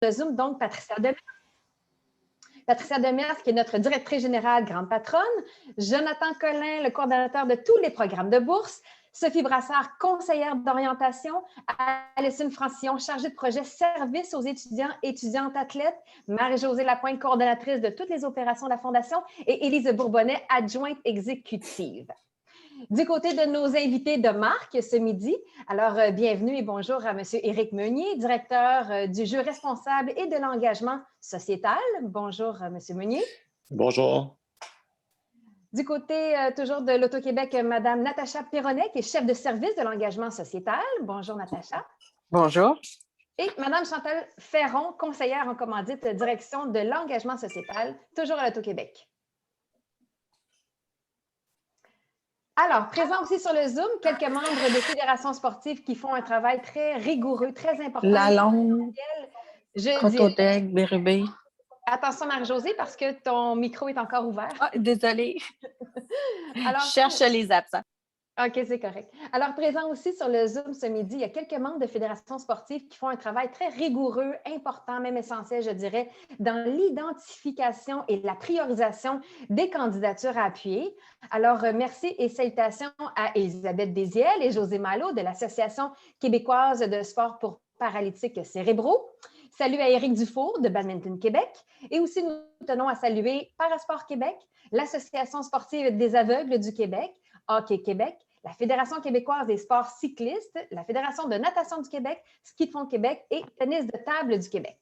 le Zoom, donc, Patricia Demers, qui est notre directrice générale, grande patronne, Jonathan Collin, le coordonnateur de tous les programmes de bourse, Sophie Brassard, conseillère d'orientation, Alison Francillon, chargée de projet service aux étudiants et étudiantes athlètes, Marie-Josée Lapointe, coordonnatrice de toutes les opérations de la Fondation, et Élise Bourbonnais, adjointe exécutive. Du côté de nos invités de marque ce midi, alors bienvenue et bonjour à M. Éric Meunier, directeur du jeu responsable et de l'engagement sociétal. Bonjour, M. Meunier. Bonjour. Du côté toujours de l'Auto-Québec, Mme Natacha Perronnet, qui est chef de service de l'engagement sociétal. Bonjour, Natacha. Bonjour. Et Mme Chantal Ferron, conseillère en commandite, direction de l'engagement sociétal, toujours à l'Auto-Québec. Alors, présent aussi sur le Zoom, quelques membres de fédérations sportives qui font un travail très rigoureux, très important. La Longue, Cotodec, Bérubé. Attention, Marie-Josée, parce que ton micro est encore ouvert. Ah, désolée. Alors, je cherche les absents. OK, c'est correct. Alors, présent aussi sur le Zoom ce midi, il y a quelques membres de fédérations sportives qui font un travail très rigoureux, important, même essentiel, je dirais, dans l'identification et la priorisation des candidatures à appuyer. Alors, merci et salutations à Elisabeth Désiel et José Malo de l'Association québécoise de sport pour paralytiques cérébraux. Salut à Éric Dufour de Badminton Québec. Et aussi, nous tenons à saluer Parasport Québec, l'Association sportive des aveugles du Québec, Hockey Québec, la Fédération québécoise des sports cyclistes, la Fédération de natation du Québec, Ski de fond Québec et Tennis de table du Québec.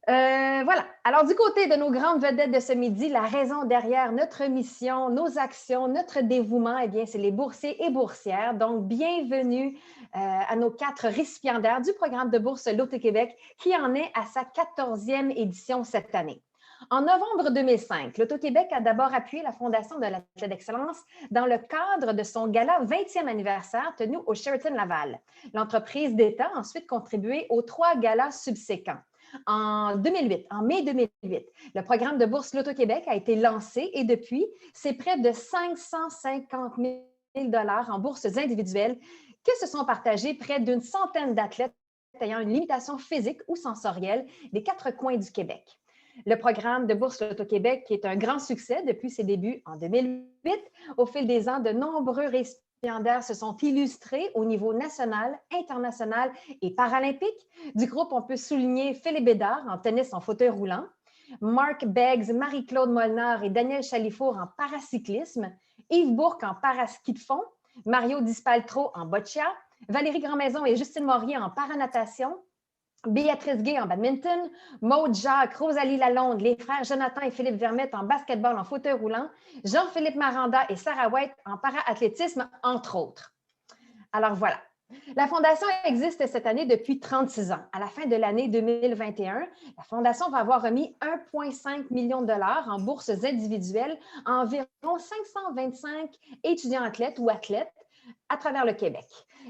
Voilà. Alors, du côté de nos grandes vedettes de ce midi, la raison derrière notre mission, nos actions, notre dévouement, eh bien, c'est les boursiers et boursières. Donc, bienvenue à nos 4 récipiendaires du programme de bourse L'Auto-Québec qui en est à sa 14e édition cette année. En novembre 2005, l'Auto-Québec a d'abord appuyé la Fondation de l'Athlète d'Excellence dans le cadre de son gala 20e anniversaire tenu au Sheraton Laval. L'entreprise d'État a ensuite contribué aux 3 galas subséquents. En mai 2008, le programme de bourse L'Auto-Québec a été lancé et depuis, c'est près de 550 000 $ en bourses individuelles que se sont partagés près d'une centaine d'athlètes ayant une limitation physique ou sensorielle des 4 coins du Québec. Le programme de bourse L'Auto-Québec, qui est un grand succès depuis ses débuts en 2008, au fil des ans, de nombreux récipiendaires se sont illustrés au niveau national, international et paralympique. Du groupe, on peut souligner Philippe Bédard en tennis en fauteuil roulant, Mark Beggs, Marie-Claude Molnar et Daniel Chalifour en paracyclisme, Yves Bourque en paraski de fond, Mario Dispaltro en boccia, Valérie Grandmaison et Justine Morier en paranatation, Béatrice Gay en badminton, Maude Jacques, Rosalie Lalonde, les frères Jonathan et Philippe Vermette en basketball en fauteuil roulant, Jean-Philippe Maranda et Sarah White en para-athlétisme, entre autres. Alors voilà. La Fondation existe cette année depuis 36 ans. À la fin de l'année 2021, la Fondation va avoir remis 1,5 million de $ en bourses individuelles à environ 525 étudiants athlètes ou athlètes à travers le Québec.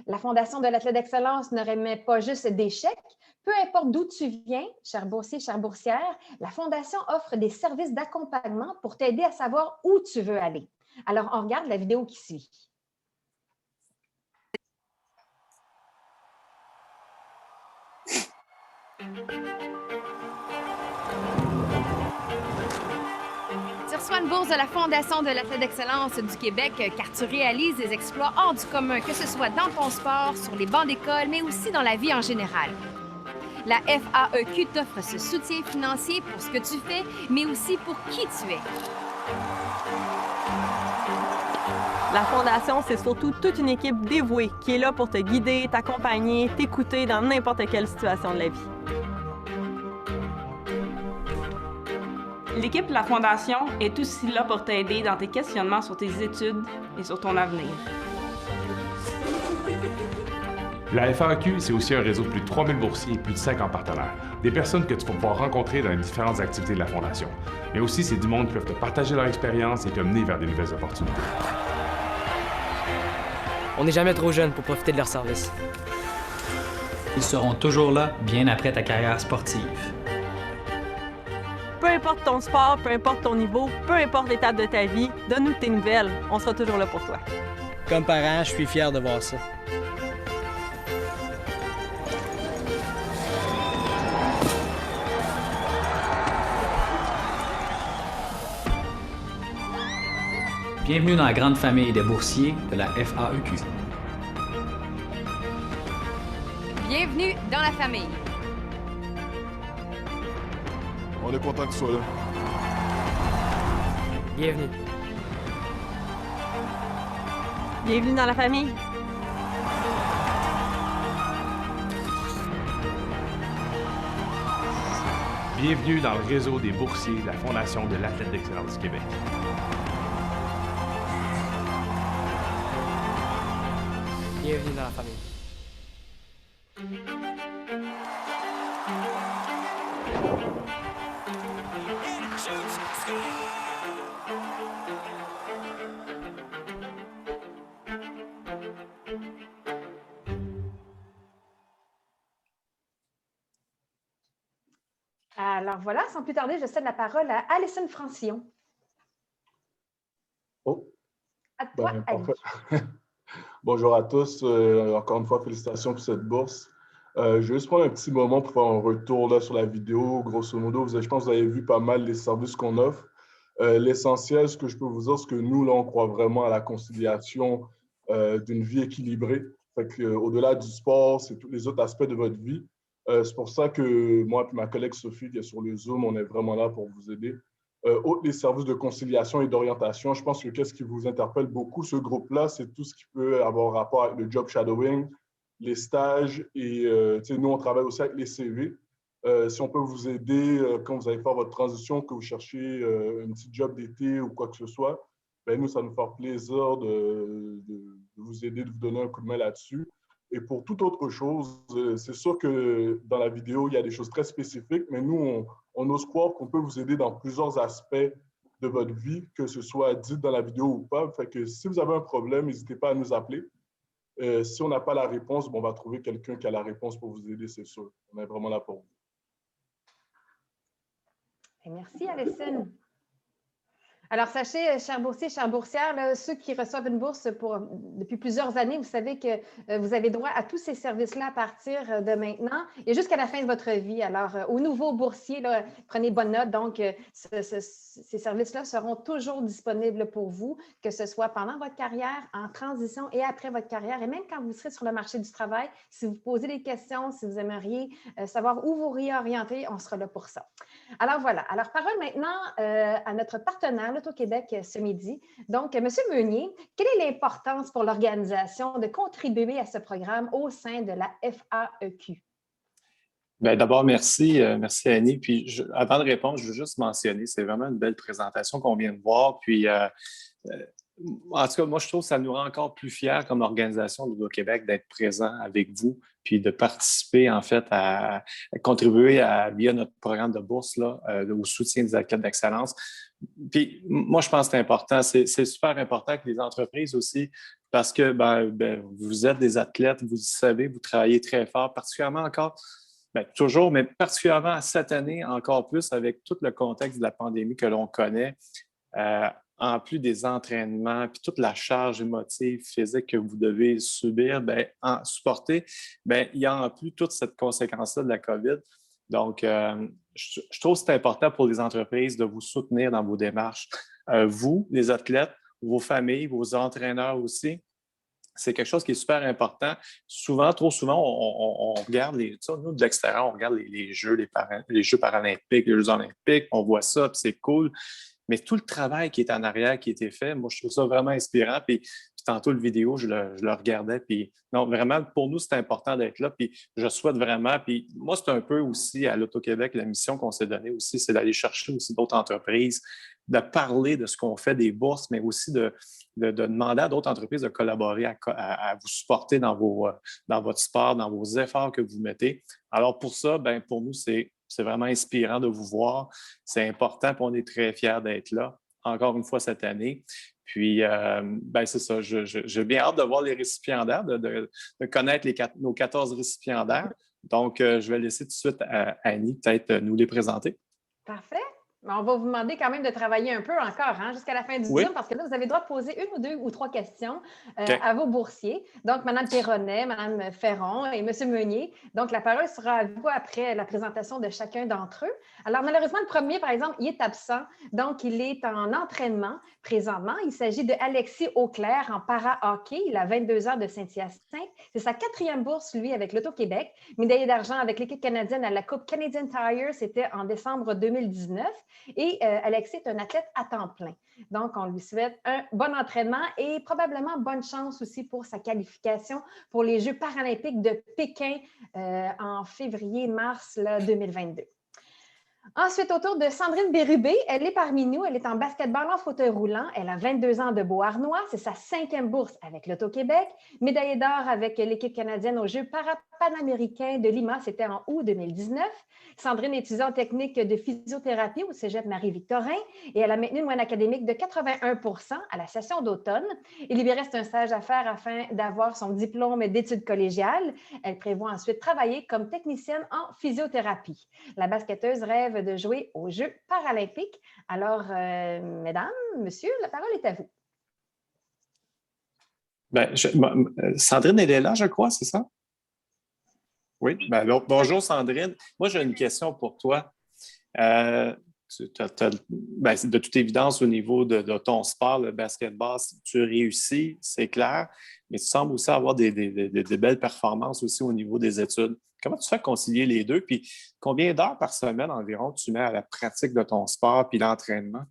La Fondation de l'Athlète d'Excellence ne remet pas juste des chèques. Peu importe d'où tu viens, cher boursier, chère boursière, la Fondation offre des services d'accompagnement pour t'aider à savoir où tu veux aller. Alors, on regarde la vidéo qui suit. Tu reçois une bourse de la Fondation de l'Athlète d'Excellence du Québec car tu réalises des exploits hors du commun, que ce soit dans ton sport, sur les bancs d'école, mais aussi dans la vie en général. La FAEQ t'offre ce soutien financier pour ce que tu fais, mais aussi pour qui tu es. La Fondation, c'est surtout toute une équipe dévouée qui est là pour te guider, t'accompagner, t'écouter dans n'importe quelle situation de la vie. L'équipe de la Fondation est aussi là pour t'aider dans tes questionnements sur tes études et sur ton avenir. La FAQ, c'est aussi un réseau de plus de 3000 boursiers et plus de 50 partenaires. Des personnes que tu vas pouvoir rencontrer dans les différentes activités de la Fondation. Mais aussi, c'est du monde qui peuvent te partager leur expérience et te mener vers des nouvelles opportunités. On n'est jamais trop jeune pour profiter de leurs services. Ils seront toujours là, bien après ta carrière sportive. Peu importe ton sport, peu importe ton niveau, peu importe l'étape de ta vie, donne-nous tes nouvelles. On sera toujours là pour toi. Comme parent, je suis fier de voir ça. Bienvenue dans la grande famille des boursiers de la FAEQ. Bienvenue dans la famille. On est content que tu sois là. Bienvenue. Bienvenue dans la famille. Bienvenue dans le réseau des boursiers de la Fondation de l'Athlète d'Excellence du Québec. Bienvenue dans la famille. Alors voilà, sans plus tarder, je cède la parole à Alison Francillon. Oh, À toi, Ali. parfait. Bonjour à tous. Encore une fois, félicitations pour cette bourse. Je vais juste prendre un petit moment pour faire un retour là, sur la vidéo. Grosso modo, je pense que vous avez vu pas mal les services qu'on offre. L'essentiel, ce que je peux vous dire, c'est que nous, là, on croit vraiment à la conciliation d'une vie équilibrée. Fait que, au-delà du sport, c'est tous les autres aspects de votre vie. C'est pour ça que moi et ma collègue Sophie, qui est sur le Zoom, on est vraiment là pour vous aider. Outre les services de conciliation et d'orientation, je pense que qu'est-ce qui vous interpelle beaucoup, ce groupe-là, c'est tout ce qui peut avoir rapport avec le job shadowing, les stages et nous, on travaille aussi avec les CV. Si on peut vous aider quand vous allez faire votre transition, que vous cherchez un petit job d'été ou quoi que ce soit, bien, nous, ça nous fait plaisir de vous aider, de vous donner un coup de main là-dessus. Et pour toute autre chose, c'est sûr que dans la vidéo, il y a des choses très spécifiques, mais nous, on ose croire qu'on peut vous aider dans plusieurs aspects de votre vie, que ce soit dit dans la vidéo ou pas. Fait que si vous avez un problème, n'hésitez pas à nous appeler. Si on n'a pas la réponse, on va trouver quelqu'un qui a la réponse pour vous aider, c'est sûr. On est vraiment là pour vous. Et merci, Alison. Alors, sachez, chers boursiers, chères boursières, là, ceux qui reçoivent une bourse depuis plusieurs années, vous savez que vous avez droit à tous ces services-là à partir de maintenant et jusqu'à la fin de votre vie. Alors, aux nouveaux boursiers, là, prenez bonne note. Donc, ces services-là seront toujours disponibles pour vous, que ce soit pendant votre carrière, en transition et après votre carrière. Et même quand vous serez sur le marché du travail, si vous posez des questions, si vous aimeriez savoir où vous réorienter, on sera là pour ça. Alors, voilà. Alors, parole maintenant à notre partenaire, l'Auto-Québec, ce midi. Donc, M. Meunier, quelle est l'importance pour l'organisation de contribuer à ce programme au sein de la FAEQ? Bien, d'abord, merci. Merci, Annie. Puis, avant de répondre, je veux juste mentionner, c'est vraiment une belle présentation qu'on vient de voir. Puis, en tout cas, moi, je trouve que ça nous rend encore plus fiers comme organisation de l'Auto-Québec d'être présent avec vous, puis de participer, en fait, à contribuer via notre programme de bourse là, au soutien des athlètes d'excellence. Puis, moi, je pense que c'est important. C'est super important que les entreprises aussi, parce que vous êtes des athlètes, vous savez, vous travaillez très fort, particulièrement encore, toujours, mais particulièrement cette année, encore plus avec tout le contexte de la pandémie que l'on connaît. En plus des entraînements, puis toute la charge émotive, physique que vous devez subir, supporter, il y a en plus toute cette conséquence-là de la COVID. Donc, je trouve que c'est important pour les entreprises de vous soutenir dans vos démarches. Vous, les athlètes, vos familles, vos entraîneurs aussi, c'est quelque chose qui est super important. Souvent, trop souvent, on regarde nous, de l'extérieur, on regarde les Jeux paralympiques, les Jeux olympiques, on voit ça, puis c'est cool. Mais tout le travail qui est en arrière, qui a été fait, moi, je trouve ça vraiment inspirant. Puis tantôt, le vidéo, je le regardais. Puis non, vraiment, pour nous, c'est important d'être là. Puis je souhaite vraiment. Puis moi, c'est un peu aussi à l'Auto-Québec, la mission qu'on s'est donnée aussi, c'est d'aller chercher aussi d'autres entreprises, de parler de ce qu'on fait des bourses, mais aussi de demander à d'autres entreprises de collaborer, à vous supporter dans votre sport, dans vos efforts que vous mettez. Alors pour ça, pour nous, c'est vraiment inspirant de vous voir. C'est important, puis on est très fiers d'être là, encore une fois cette année. Puis, c'est ça, j'ai bien hâte de voir les récipiendaires, de connaître nos 14 récipiendaires. Donc, je vais laisser tout de suite à Annie peut-être nous les présenter. Parfait. On va vous demander quand même de travailler un peu encore jusqu'à la fin du Zoom, parce que là, vous avez le droit de poser 1 ou 2 ou 3 questions à vos boursiers. Donc, Mme Perronnet, Mme Ferron et M. Meunier. Donc, la parole sera à vous après la présentation de chacun d'entre eux. Alors, malheureusement, le premier, par exemple, il est absent. Donc, il est en entraînement présentement. Il s'agit de Alexis Auclair en para-hockey. Il a 22 ans de Saint-Hyacinthe. C'est sa 4e bourse, lui, avec l'Auto-Québec. Médaillé d'argent avec l'équipe canadienne à la Coupe Canadian Tire, c'était en décembre 2019. Et Alexis est un athlète à temps plein. Donc, on lui souhaite un bon entraînement et probablement bonne chance aussi pour sa qualification pour les Jeux paralympiques de Pékin en février-mars 2022. Ensuite, autour de Sandrine Bérubé, elle est parmi nous. Elle est en basketball en fauteuil roulant. Elle a 22 ans de Beauharnois. C'est sa 5e bourse avec l'Auto-Québec. Médaillée d'or avec l'équipe canadienne aux Jeux panaméricains de Lima. C'était en août 2019. Sandrine est étudiante technique de physiothérapie au Cégep Marie-Victorin et elle a maintenu une moyenne académique de 81 % à la session d'automne. Il lui reste un stage à faire afin d'avoir son diplôme d'études collégiales. Elle prévoit ensuite travailler comme technicienne en physiothérapie. La basketteuse rêve de jouer aux Jeux paralympiques. Alors, mesdames, messieurs, la parole est à vous. Sandrine, elle est là, je crois, c'est ça? Oui. Bonjour, Sandrine. Moi, j'ai une question pour toi. De toute évidence, au niveau de ton sport, le basketball, tu réussis, c'est clair, mais tu sembles aussi avoir des belles performances aussi au niveau des études. Comment tu fais concilier les deux? Puis combien d'heures par semaine environ tu mets à la pratique de ton sport puis l'entraînement?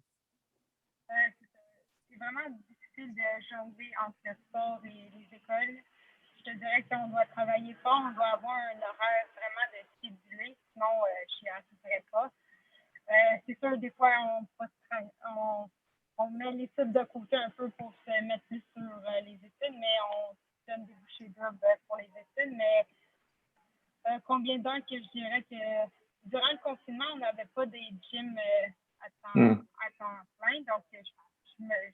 C'est vraiment difficile de jongler entre le sport et les écoles. Je te dirais qu'on doit travailler fort, on doit avoir un horaire vraiment de cédulé, sinon je n'y arriverai pas. C'est sûr, des fois, on met l'étude de côté un peu pour se mettre plus sur les études, mais on donne des bouchées doubles pour les études. Mais combien d'heures que je dirais que durant le confinement, on n'avait pas des gyms à temps plein, donc je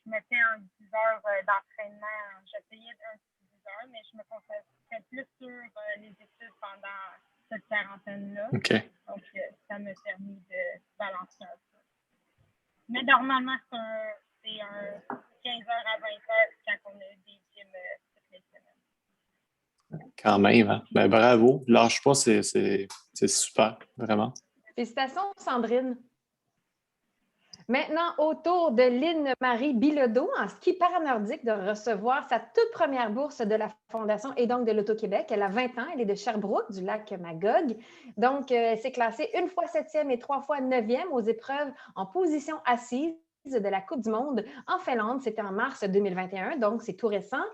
me fais un 10 heures d'entraînement. J'essayais un 10 heures, mais je me concentrais plus sur les études pendant cette quarantaine-là. Okay. Donc, ça m'a permis de balancer un peu. Mais normalement, c'est un 15 heures à 20 heures quand on a des gyms toutes les semaines. Quand même, hein? Bravo. Lâche pas, c'est super, vraiment. Félicitations, Sandrine. Maintenant, au tour de Lynne-Marie Bilodeau, en ski paranordique, de recevoir sa toute première bourse de la Fondation et donc de l'Auto-Québec. Elle a 20 ans, elle est de Sherbrooke, du lac Magog. Donc, elle s'est classée 1 fois 7e et 3 fois 9e aux épreuves en position assise de la Coupe du monde en Finlande. C'était en mars 2021, donc c'est tout récent.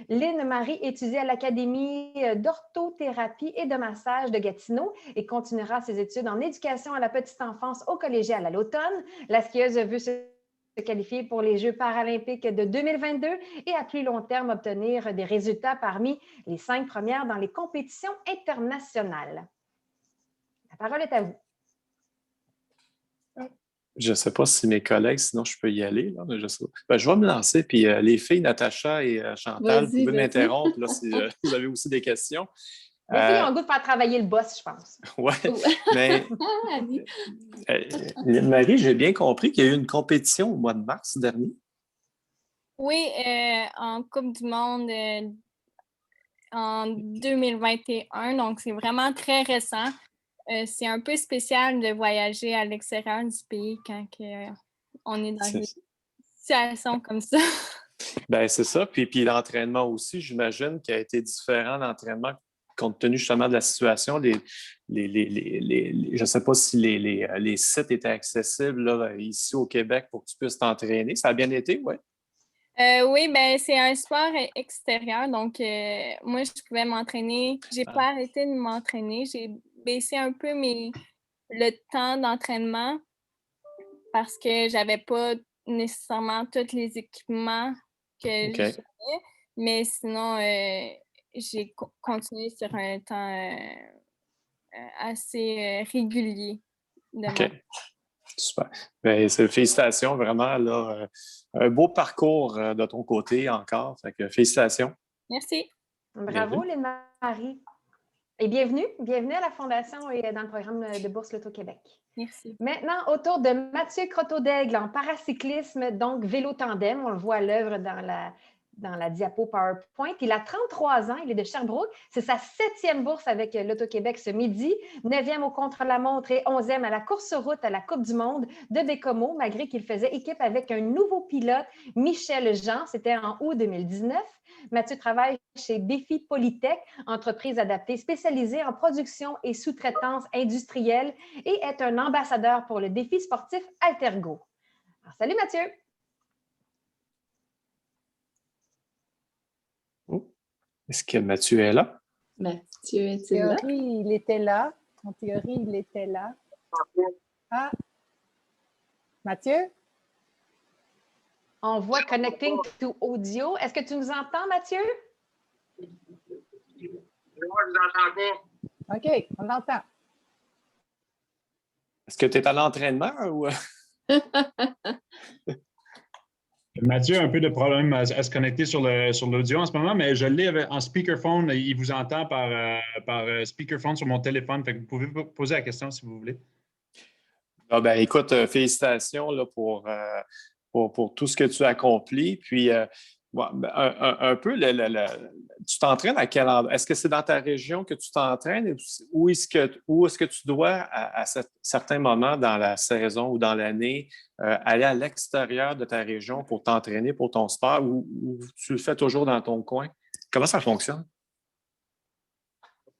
Lynne-Marie étudie à l'Académie d'orthothérapie et de massage de Gatineau et continuera ses études en éducation à la petite enfance au collégial à l'automne. La skieuse veut se qualifier pour les Jeux paralympiques de 2022 et à plus long terme obtenir des résultats parmi les 5 premières dans les compétitions internationales. La parole est à vous. Je ne sais pas si mes collègues, sinon je peux y aller. Là, mais je vais me lancer. Puis les filles, Natacha et Chantal, vous pouvez m'interrompre là, si vous avez aussi des questions. Les filles ont le goût de faire travailler le boss, je pense. Oui, mais Marie, j'ai bien compris qu'il y a eu une compétition au mois de mars dernier. Oui, en Coupe du monde en 2021, donc c'est vraiment très récent. C'est un peu spécial de voyager à l'extérieur du pays quand on est dans une situation comme ça. Bien, c'est ça. Puis l'entraînement aussi, j'imagine, qui a été différent, l'entraînement, compte tenu justement de la situation. Je ne sais pas si les sites étaient accessibles là, ici au Québec pour que tu puisses t'entraîner. Ça a bien été, oui? Oui, ben c'est un sport extérieur. Donc, moi, je pouvais m'entraîner. J'ai pas arrêté de m'entraîner. J'ai baissé un peu le temps d'entraînement parce que j'avais pas nécessairement tous les équipements que j'avais. Mais sinon, j'ai continué sur un temps assez régulier. OK. Super. Bien, félicitations, vraiment. Là, un beau parcours de ton côté encore. Fait que félicitations. Merci. Bravo, Lynne-Marie. Et bienvenue à la Fondation et dans le programme de Bourse Loto-Québec. Merci. Maintenant, au tour de Mathieu Croteau-Daigle en paracyclisme, donc vélo tandem. On le voit à l'œuvre dans la diapo PowerPoint. Il a 33 ans, il est de Sherbrooke. C'est sa 7e bourse avec Loto-Québec ce midi, 9e au contre-la-montre et 11e à la course-route à la Coupe du monde de Bécomo, malgré qu'il faisait équipe avec un nouveau pilote, Michel Jean. C'était en août 2019. Mathieu travaille chez Défi Polytech, entreprise adaptée spécialisée en production et sous-traitance industrielle et est un ambassadeur pour le défi sportif Altergo. Alors, salut Mathieu! Est-ce que Mathieu est là? Mathieu est-il là? Il était là. En théorie, il était là. Ah! Mathieu? On voit Connecting to Audio. Est-ce que tu nous entends, Mathieu? Moi, je ne vous entends pas. OK, on l'entend. Est-ce que tu es à l'entraînement ou... Mathieu a un peu de problème à se connecter sur l'audio en ce moment, mais je l'ai en speakerphone. Il vous entend par speakerphone sur mon téléphone. Fait que vous pouvez poser la question si vous voulez. Ah ben, écoute, félicitations là, pour tout ce que tu as accompli. Puis, un peu, tu t'entraînes à quel endroit? Est-ce que c'est dans ta région que tu t'entraînes? Où est-ce que tu dois, à certains moments dans la saison ou dans l'année, aller à l'extérieur de ta région pour t'entraîner pour ton sport ou tu le fais toujours dans ton coin? Comment ça fonctionne?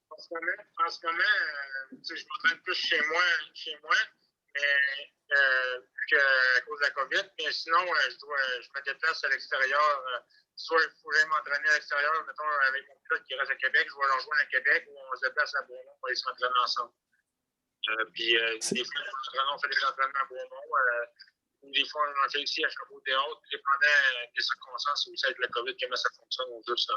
En ce moment je m'entraîne plus chez moi, mais vu qu'à cause de la COVID, mais sinon, je me déplace à l'extérieur. Soit il faudrait m'entraîner à l'extérieur, mettons, avec mon pilote qui reste à Québec, je vais le rejoindre à Québec ou on se déplace à Beaumont pour aller s'entraîner ensemble. Des fois, on fait des entraînements à Beaumont, ou des fois, on en fait ici à Chambord-des-Hautes, dépendant des circonstances aussi avec la COVID, comment ça fonctionne au juste.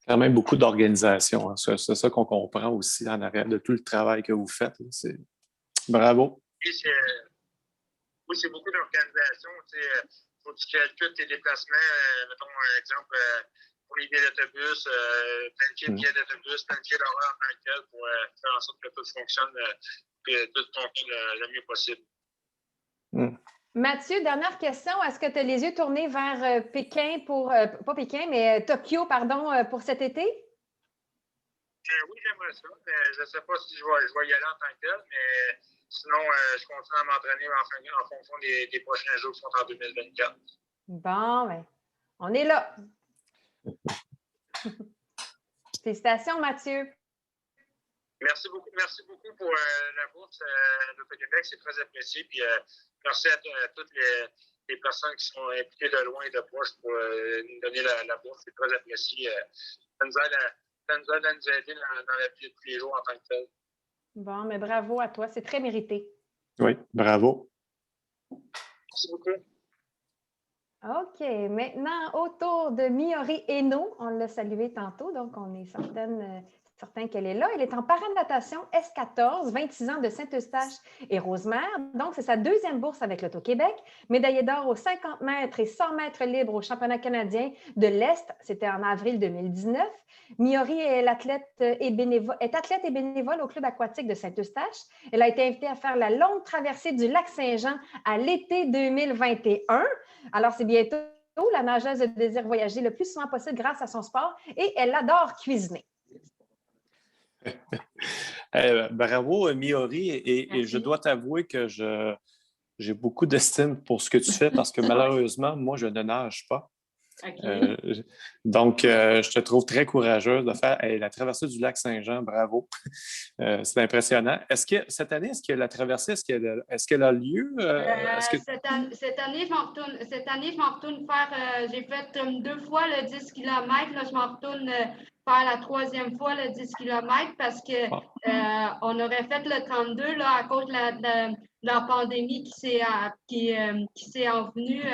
Quand même beaucoup d'organisation. Hein. C'est ça qu'on comprend aussi en arrière de tout le travail que vous faites. Bravo. Oui, c'est beaucoup d'organisation. Il faut que tu calcules tes déplacements. Mettons un exemple pour les billets d'autobus, planifier les billets d'autobus, planifier l'horaire en tant que tel pour faire en sorte que tout fonctionne et tout fonctionne le mieux possible. Mathieu, dernière question. Est-ce que tu as les yeux tournés vers Pékin pas Pékin, mais Tokyo, pardon, pour cet été? Oui, j'aimerais ça. Mais je ne sais pas si je vais y aller en tant que tel, mais sinon, je continue à m'entraîner en fonction des prochains jours qui sont en 2024. Bon, bien, on est là. Félicitations, Mathieu. Merci beaucoup pour la bourse Loto-Québec, c'est très apprécié. Puis merci à toutes les personnes qui sont impliquées de loin et de proche pour nous donner la bourse, c'est très apprécié. Ça nous aide à nous aider dans la vie de tous les jours en tant que tel. Bon, mais bravo à toi, c'est très mérité. Oui, bravo. Merci beaucoup. OK, maintenant, autour de Miori Eno, on l'a salué tantôt, donc on est certain qu'elle est là. Elle est en paranatation S14, 26 ans de Saint-Eustache et Rosemère. Donc, c'est sa 2e bourse avec Loto-Québec. Médaillée d'or aux 50 mètres et 100 mètres libres au championnat canadien de l'Est. C'était en avril 2019. Miori est athlète et bénévole au club aquatique de Saint-Eustache. Elle a été invitée à faire la longue traversée du lac Saint-Jean à l'été 2021. Alors, c'est bientôt. La nageuse désire voyager le plus souvent possible grâce à son sport et elle adore cuisiner. Bravo, Miori, et je dois t'avouer que j'ai beaucoup d'estime pour ce que tu fais parce que malheureusement, moi, je ne nage pas. Okay. Donc, je te trouve très courageuse de faire la traversée du lac Saint-Jean. Bravo. C'est impressionnant. Est-ce que cette année, la traversée, est-ce qu'elle a lieu? Cette année, je m'en retourne faire, j'ai fait 2 fois le 10 km. Là, je m'en retourne faire la 3e fois le 10 km parce qu'on aurait fait le 32 là, à cause de la pandémie qui s'est envenue.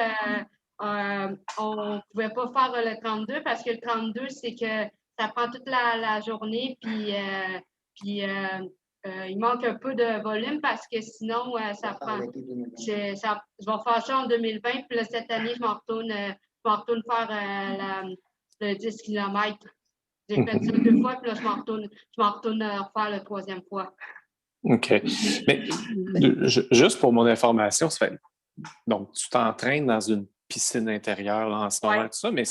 On ne pouvait pas faire le 32 parce que le 32, c'est que ça prend toute la journée, puis il manque un peu de volume parce que sinon, ça prend. Je vais faire ça en 2020, puis là, cette année, je m'en retourne faire le 10 km. J'ai fait ça 2 fois, puis là, je m'en retourne refaire la 3e fois. OK. Mais juste pour mon information, ça fait... donc tu t'entraînes dans une piscine intérieure là, en ce moment, tout ça, mais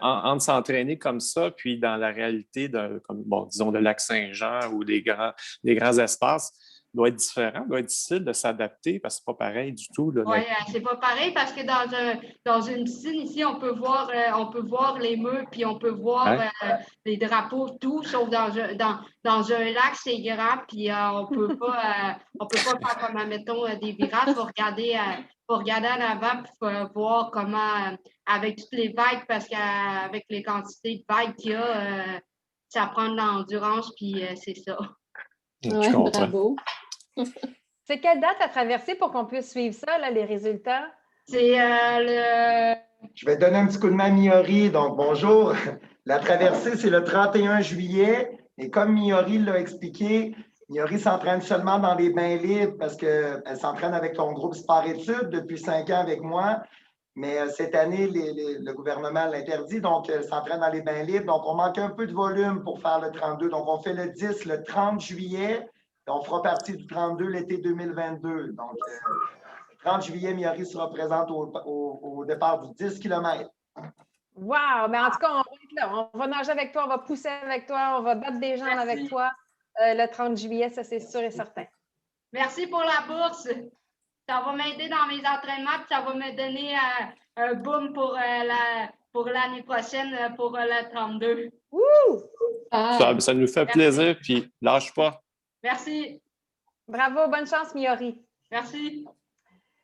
entre s'entraîner comme ça, puis dans la réalité disons de Lac-Saint-Jean ou des grands espaces, doit être différent, doit être difficile de s'adapter parce que c'est pas pareil du tout. Oui, c'est pas pareil parce que dans une piscine ici, on peut voir les murs, puis on peut voir les drapeaux, tout, sauf dans un lac, c'est grand, puis on peut pas faire comme, admettons, des virages. Il faut regarder en avant pour voir comment, avec toutes les vagues, parce qu'avec les quantités de vagues qu'il y a, ça prend de l'endurance, puis c'est ça. Ouais, bravo. C'est quelle date à traverser pour qu'on puisse suivre ça, là, les résultats? C'est le... Je vais donner un petit coup de main à Miori. Donc, bonjour. La traversée, c'est le 31 juillet. Et comme Miori l'a expliqué, Miori s'entraîne seulement dans les bains libres parce qu'elle s'entraîne avec ton groupe sport-études depuis 5 ans avec moi. Mais cette année, le gouvernement l'interdit, donc elle s'entraîne dans les bains libres. Donc, on manque un peu de volume pour faire le 32. Donc, on fait le 10 le 30 juillet. Et on fera partie du 32 l'été 2022. Donc, le 30 juillet, Miori sera présente au départ du 10 km. Wow! Mais en tout cas, on va être là. On va nager avec toi, on va pousser avec toi, on va battre des jambes avec toi le 30 juillet, ça c'est sûr et certain. Merci pour la bourse. Ça va m'aider dans mes entraînements, puis ça va me donner un boom pour l'année prochaine, pour le 32. Wouh! Ça nous fait plaisir, puis lâche pas. Merci. Bravo, bonne chance, Miori. Merci.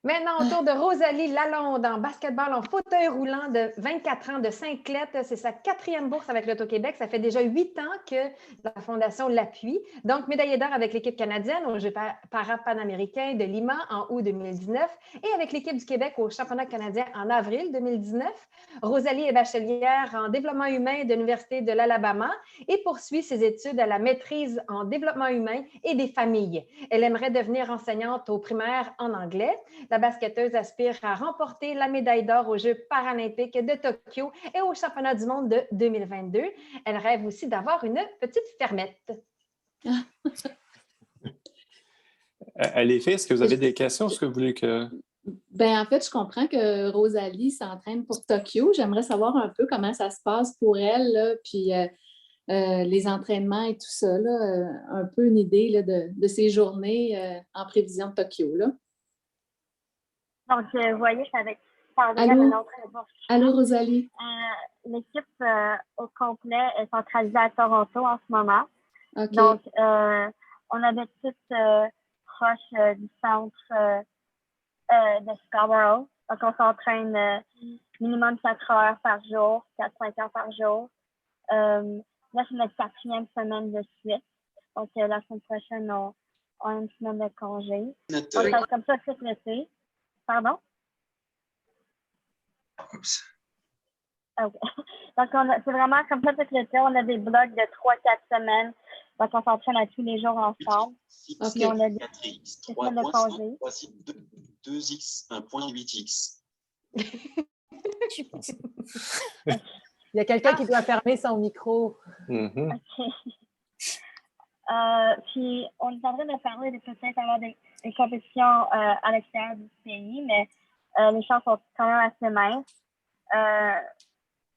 Maintenant, au tour de Rosalie Lalonde en basketball en fauteuil roulant de 24 ans de Saint-Clet. C'est sa 4e bourse avec l'Auto-Québec. Ça fait déjà 8 ans que la Fondation l'appuie. Donc, médaillée d'or avec l'équipe canadienne aux Jeux parapanaméricains de Lima en août 2019 et avec l'équipe du Québec au championnat canadien en avril 2019. Rosalie est bachelière en développement humain de l'Université de l'Alabama et poursuit ses études à la maîtrise en développement humain et des familles. Elle aimerait devenir enseignante au primaire en anglais. La basketteuse aspire à remporter la médaille d'or aux Jeux paralympiques de Tokyo et au championnat du monde de 2022. Elle rêve aussi d'avoir une petite fermette. Les filles, est-ce que vous avez des questions? Est-ce que vous voulez que... En fait, je comprends que Rosalie s'entraîne pour Tokyo. J'aimerais savoir un peu comment ça se passe pour elle, là, puis les entraînements et tout ça, là, un peu une idée là, de ses journées en prévision de Tokyo. Là. Donc, vous voyez, c'est avec Allô? une autre bourse. Allô, Rosalie? L'équipe au complet est centralisée à Toronto en ce moment. Okay. Donc, on avait toutes proche du centre de Scarborough. Donc, on s'entraîne minimum 4 heures par jour, 4-5 heures par jour. Là, c'est notre 4e semaine de suite. Donc, la semaine prochaine, on a une semaine de congé. On fait comme ça toute l'été. Pardon? Oups. OK. Donc, c'est vraiment comme ça tout l'été. On a des blocs de 3-4 semaines. Donc, on s'entraîne à tous les jours ensemble. Puis, on a des semaines de congé. Voici 2x, 1.8x. Il y a quelqu'un qui doit fermer son micro. Mm-hmm. OK. Puis, on est en train de parler de peut-être avoir des compétitions à l'extérieur du pays, mais les chances sont quand même assez minces.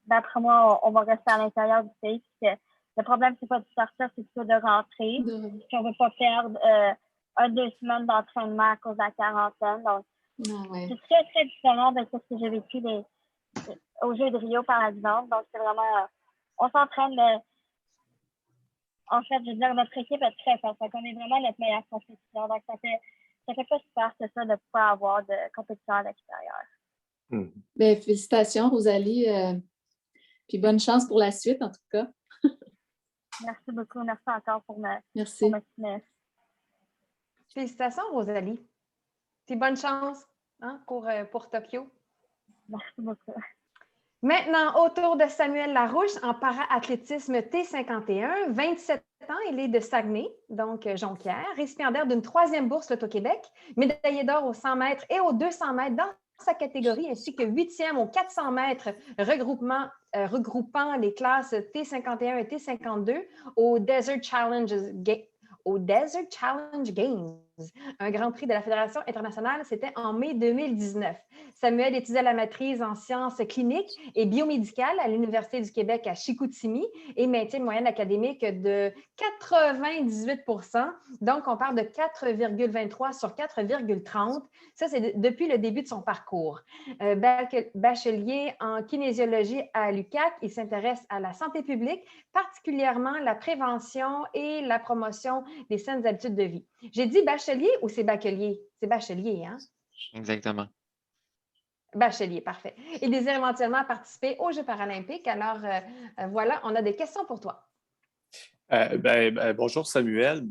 D'après moi, on va rester à l'intérieur du pays, puisque le problème, c'est pas de sortir, c'est plutôt de rentrer. Puis on ne veut pas perdre 1-2 semaines d'entraînement à cause de la quarantaine. Donc, c'est très, très différent de ce que j'ai vécu aux Jeux de Rio, par exemple. Donc, c'est vraiment... on s'entraîne, mais en fait, je veux dire, notre équipe est très forte. Donc, on est vraiment notre meilleur compétiteur. Donc, ça fait pas super que ça de pouvoir avoir de compétition à l'extérieur. Bien, félicitations, Rosalie. Puis bonne chance pour la suite, en tout cas. Merci beaucoup. Merci encore pour me soumettre. Félicitations, Rosalie. Puis bonne chance pour Tokyo. Merci beaucoup. Maintenant, au tour de Samuel Larouche en para-athlétisme T51, 27 ans, il est de Saguenay, donc Jonquière, récipiendaire d'une 3e bourse L'Auto-Québec, médaillé d'or aux 100 mètres et aux 200 mètres dans sa catégorie, ainsi que 8e aux 400 mètres regroupement regroupant les classes T51 et T52 au Desert Challenge Games, un grand prix de la Fédération internationale, c'était en mai 2019. Samuel étudiait la maîtrise en sciences cliniques et biomédicales à l'Université du Québec à Chicoutimi et maintient une moyenne académique de 98 %. Donc, on parle de 4,23 sur 4,30. Ça, c'est depuis le début de son parcours. Bachelier en kinésiologie à l'UQAC, il s'intéresse à la santé publique, particulièrement la prévention et la promotion des saines habitudes de vie. J'ai dit bachelier ou c'est bachelier? C'est bachelier, hein? Exactement. Bachelier, parfait. Il désire éventuellement participer aux Jeux paralympiques. Alors, voilà, on a des questions pour toi. Bonjour Samuel.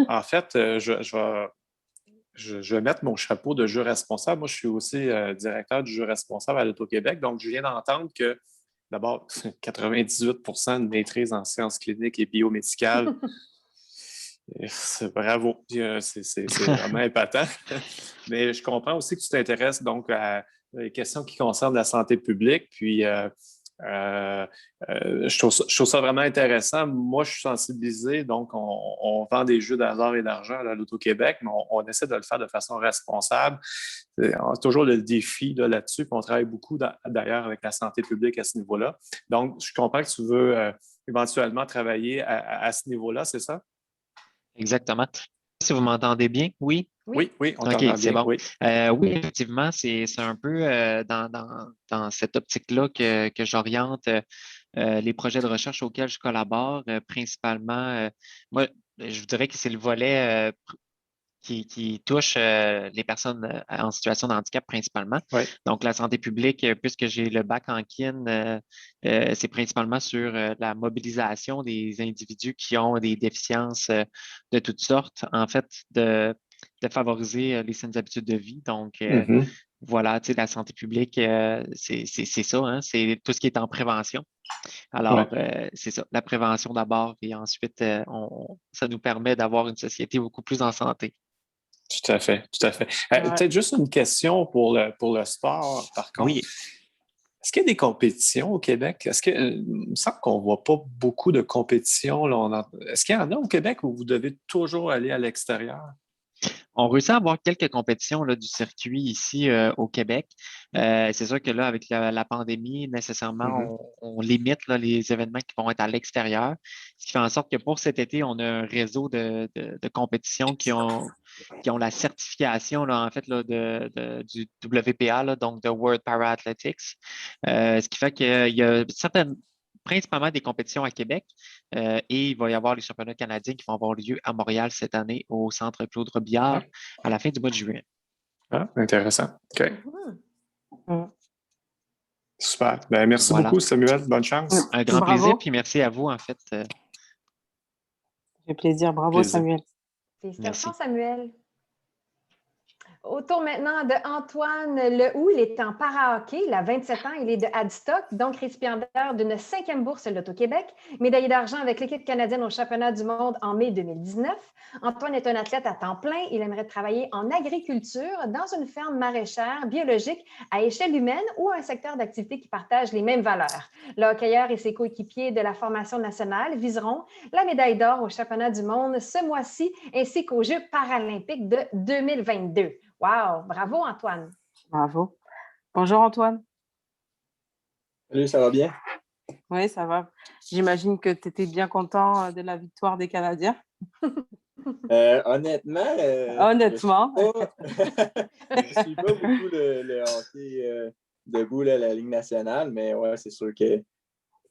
En fait, je vais mettre mon chapeau de jeu responsable. Moi, je suis aussi directeur du jeu responsable à l'Auto-Québec. Donc, je viens d'entendre que, d'abord, 98 % de maîtrise en sciences cliniques et biomédicales. Bravo, c'est vraiment épatant. Mais je comprends aussi que tu t'intéresses donc à les questions qui concernent la santé publique. Puis, je trouve ça vraiment intéressant. Moi, je suis sensibilisé, donc on vend des jeux d'hasard et d'argent à l'Auto-Québec, mais on essaie de le faire de façon responsable. C'est toujours le défi là-dessus, puis on travaille beaucoup d'ailleurs avec la santé publique à ce niveau-là. Donc, je comprends que tu veux éventuellement travailler à ce niveau-là, c'est ça? Exactement. Si vous m'entendez bien, oui? Oui, on t'entend OK, bien. c'est bon. Oui. Oui, effectivement, c'est un peu dans cette optique-là que j'oriente les projets de recherche auxquels je collabore. Principalement, moi, je vous dirais que c'est le volet qui touche les personnes en situation de handicap principalement. Oui. Donc, la santé publique, puisque j'ai le bac en kin, c'est principalement sur la mobilisation des individus qui ont des déficiences de toutes sortes, en fait, de favoriser les saines habitudes de vie. Donc, voilà, tu sais, la santé publique, c'est ça, hein, c'est tout ce qui est en prévention. Alors, c'est ça, la prévention d'abord, et ensuite, ça nous permet d'avoir une société beaucoup plus en santé. Tout à fait, tout à fait. Peut-être juste une question pour le sport, par contre. Oui. Est-ce qu'il y a des compétitions au Québec? Il me semble qu'on ne voit pas beaucoup de compétitions. Est-ce qu'il y en a au Québec où vous devez toujours aller à l'extérieur? On réussit à avoir quelques compétitions là, du circuit ici au Québec. C'est sûr que là, avec la pandémie, nécessairement, on limite là, les événements qui vont être à l'extérieur, ce qui fait en sorte que pour cet été, on a un réseau de compétitions qui ont la certification là, en fait, là, du WPA, là, donc de World Para Athletics. Ce qui fait qu'il y a principalement des compétitions à Québec et il va y avoir les championnats canadiens qui vont avoir lieu à Montréal cette année au Centre Claude Robillard à la fin du mois de juillet. Ah, intéressant. OK. Super. Ben, merci beaucoup, Samuel. Bonne chance. Un grand plaisir, puis merci à vous, en fait. Ça fait plaisir. Bravo, Samuel. Félicitations, Samuel. Au tour maintenant de Antoine Lehoux, il est en para-hockey, il a 27 ans, il est de Hadstock, donc récipiendaire d'une 5e bourse Loto-Québec, médaillé d'argent avec l'équipe canadienne au championnat du monde en mai 2019. Antoine est un athlète à temps plein, il aimerait travailler en agriculture dans une ferme maraîchère biologique à échelle humaine ou un secteur d'activité qui partage les mêmes valeurs. Le hockeyeur et ses coéquipiers de la formation nationale viseront la médaille d'or au championnat du monde ce mois-ci ainsi qu'aux Jeux paralympiques de 2022. Wow! Bravo, Antoine. Bravo. Bonjour, Antoine. Salut, ça va bien? Oui, ça va. J'imagine que tu étais bien content de la victoire des Canadiens. Honnêtement, Honnêtement. Je ne suis pas beaucoup le hockey debout, là, la Ligue nationale, mais ouais, c'est sûr que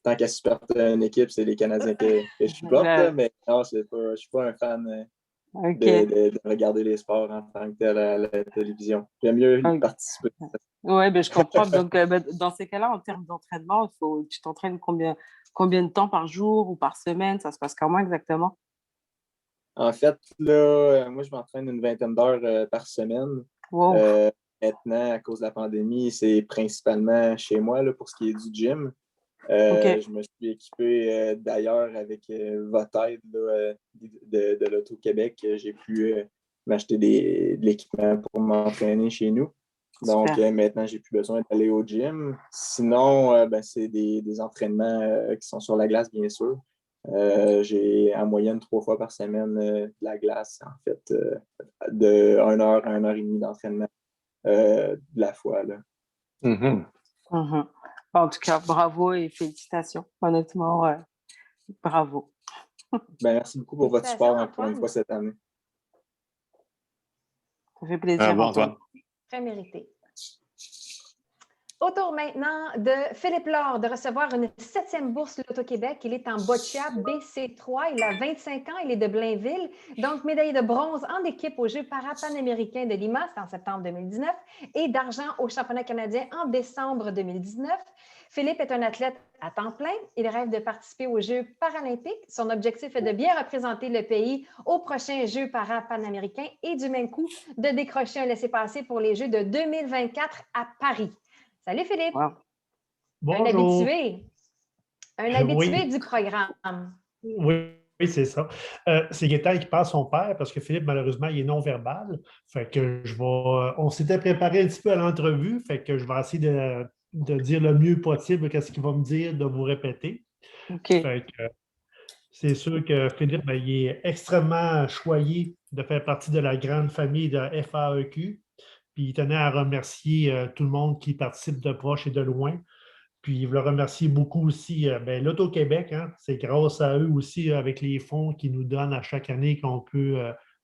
tant qu'à supporter une équipe, c'est les Canadiens que je supporte, mais non, je ne suis pas un fan de regarder les sports en tant que tel à la télévision. J'aime mieux y participer. Oui, ben, je comprends. Donc, dans ces cas-là, en termes d'entraînement, tu t'entraînes combien de temps par jour ou par semaine? Ça se passe comment exactement? En fait, là, moi, je m'entraîne une 20aine d'heures par semaine. Wow. Maintenant, à cause de la pandémie, c'est principalement chez moi là, pour ce qui est du gym. Je me suis équipé d'ailleurs avec votre aide là, de l'Auto-Québec. J'ai pu m'acheter de l'équipement pour m'entraîner chez nous. Donc, Super. maintenant, j'ai plus besoin d'aller au gym. Sinon, c'est des entraînements qui sont sur la glace, bien sûr. J'ai en moyenne 3 fois par semaine de la glace, en fait, de 1 heure à 1 heure et demie d'entraînement de la fois. Là. Mhm. En tout cas, bravo et félicitations. Honnêtement, bravo. Merci beaucoup pour votre support encore une fois cette année. Ça fait plaisir. Bon, Antoine. Très mérité. Au tour maintenant de Philippe Laure de recevoir une 7e bourse Loto-Québec. Il est en boccia BC3. Il a 25 ans. Il est de Blainville. Donc, médaillé de bronze en équipe aux Jeux parapanaméricains de Lima, c'est en septembre 2019, et d'argent au championnat canadien en décembre 2019. Philippe est un athlète à temps plein. Il rêve de participer aux Jeux paralympiques. Son objectif est de bien représenter le pays aux prochains Jeux parapanaméricains et du même coup de décrocher un laissez-passer pour les Jeux de 2024 à Paris. Salut Philippe. Wow. Bonjour. Un habitué Oui. du programme. Oui, c'est ça. C'est Gaétan qui passe son père parce que Philippe, malheureusement, il est non-verbal. Fait que on s'était préparé un petit peu à l'entrevue, fait que je vais essayer de dire le mieux possible qu'est-ce qu'il va me dire, de vous répéter. OK. Fait que, c'est sûr que Philippe, il est extrêmement choyé de faire partie de la grande famille de FAEQ. Puis il tenait à remercier tout le monde qui participe de proche et de loin. Puis il voulait remercier beaucoup aussi Loto-Québec. Hein, c'est grâce à eux aussi, avec les fonds qu'ils nous donnent à chaque année, qu'on peut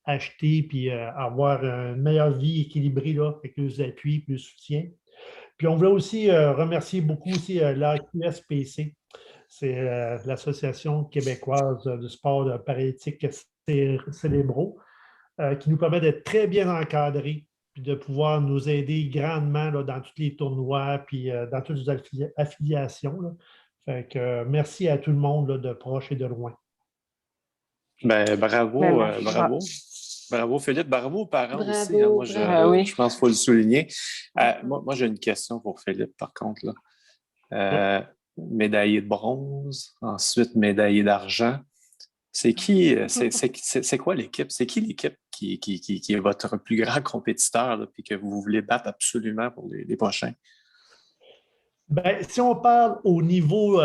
acheter puis avoir une meilleure vie équilibrée là, avec leurs appuis et le soutien. Puis on voulait aussi remercier beaucoup aussi l'AQSPC. C'est l'Association québécoise de sport de paralytique cérébraux, qui nous permet d'être très bien encadrés puis de pouvoir nous aider grandement là, dans tous les tournois puis dans toutes les affiliations. Là. Fait que merci à tout le monde là, de proche et de loin. Bravo, bravo. Bravo, Philippe. Bravo aux parents aussi. Hein. Moi, je pense qu'il faut le souligner. Moi, j'ai une question pour Philippe, par contre. Là. Médaillé de bronze, ensuite médaillé d'argent. C'est quoi l'équipe? C'est qui l'équipe qui est votre plus grand compétiteur et que vous voulez battre absolument pour les prochains? Bien, si on parle au niveau,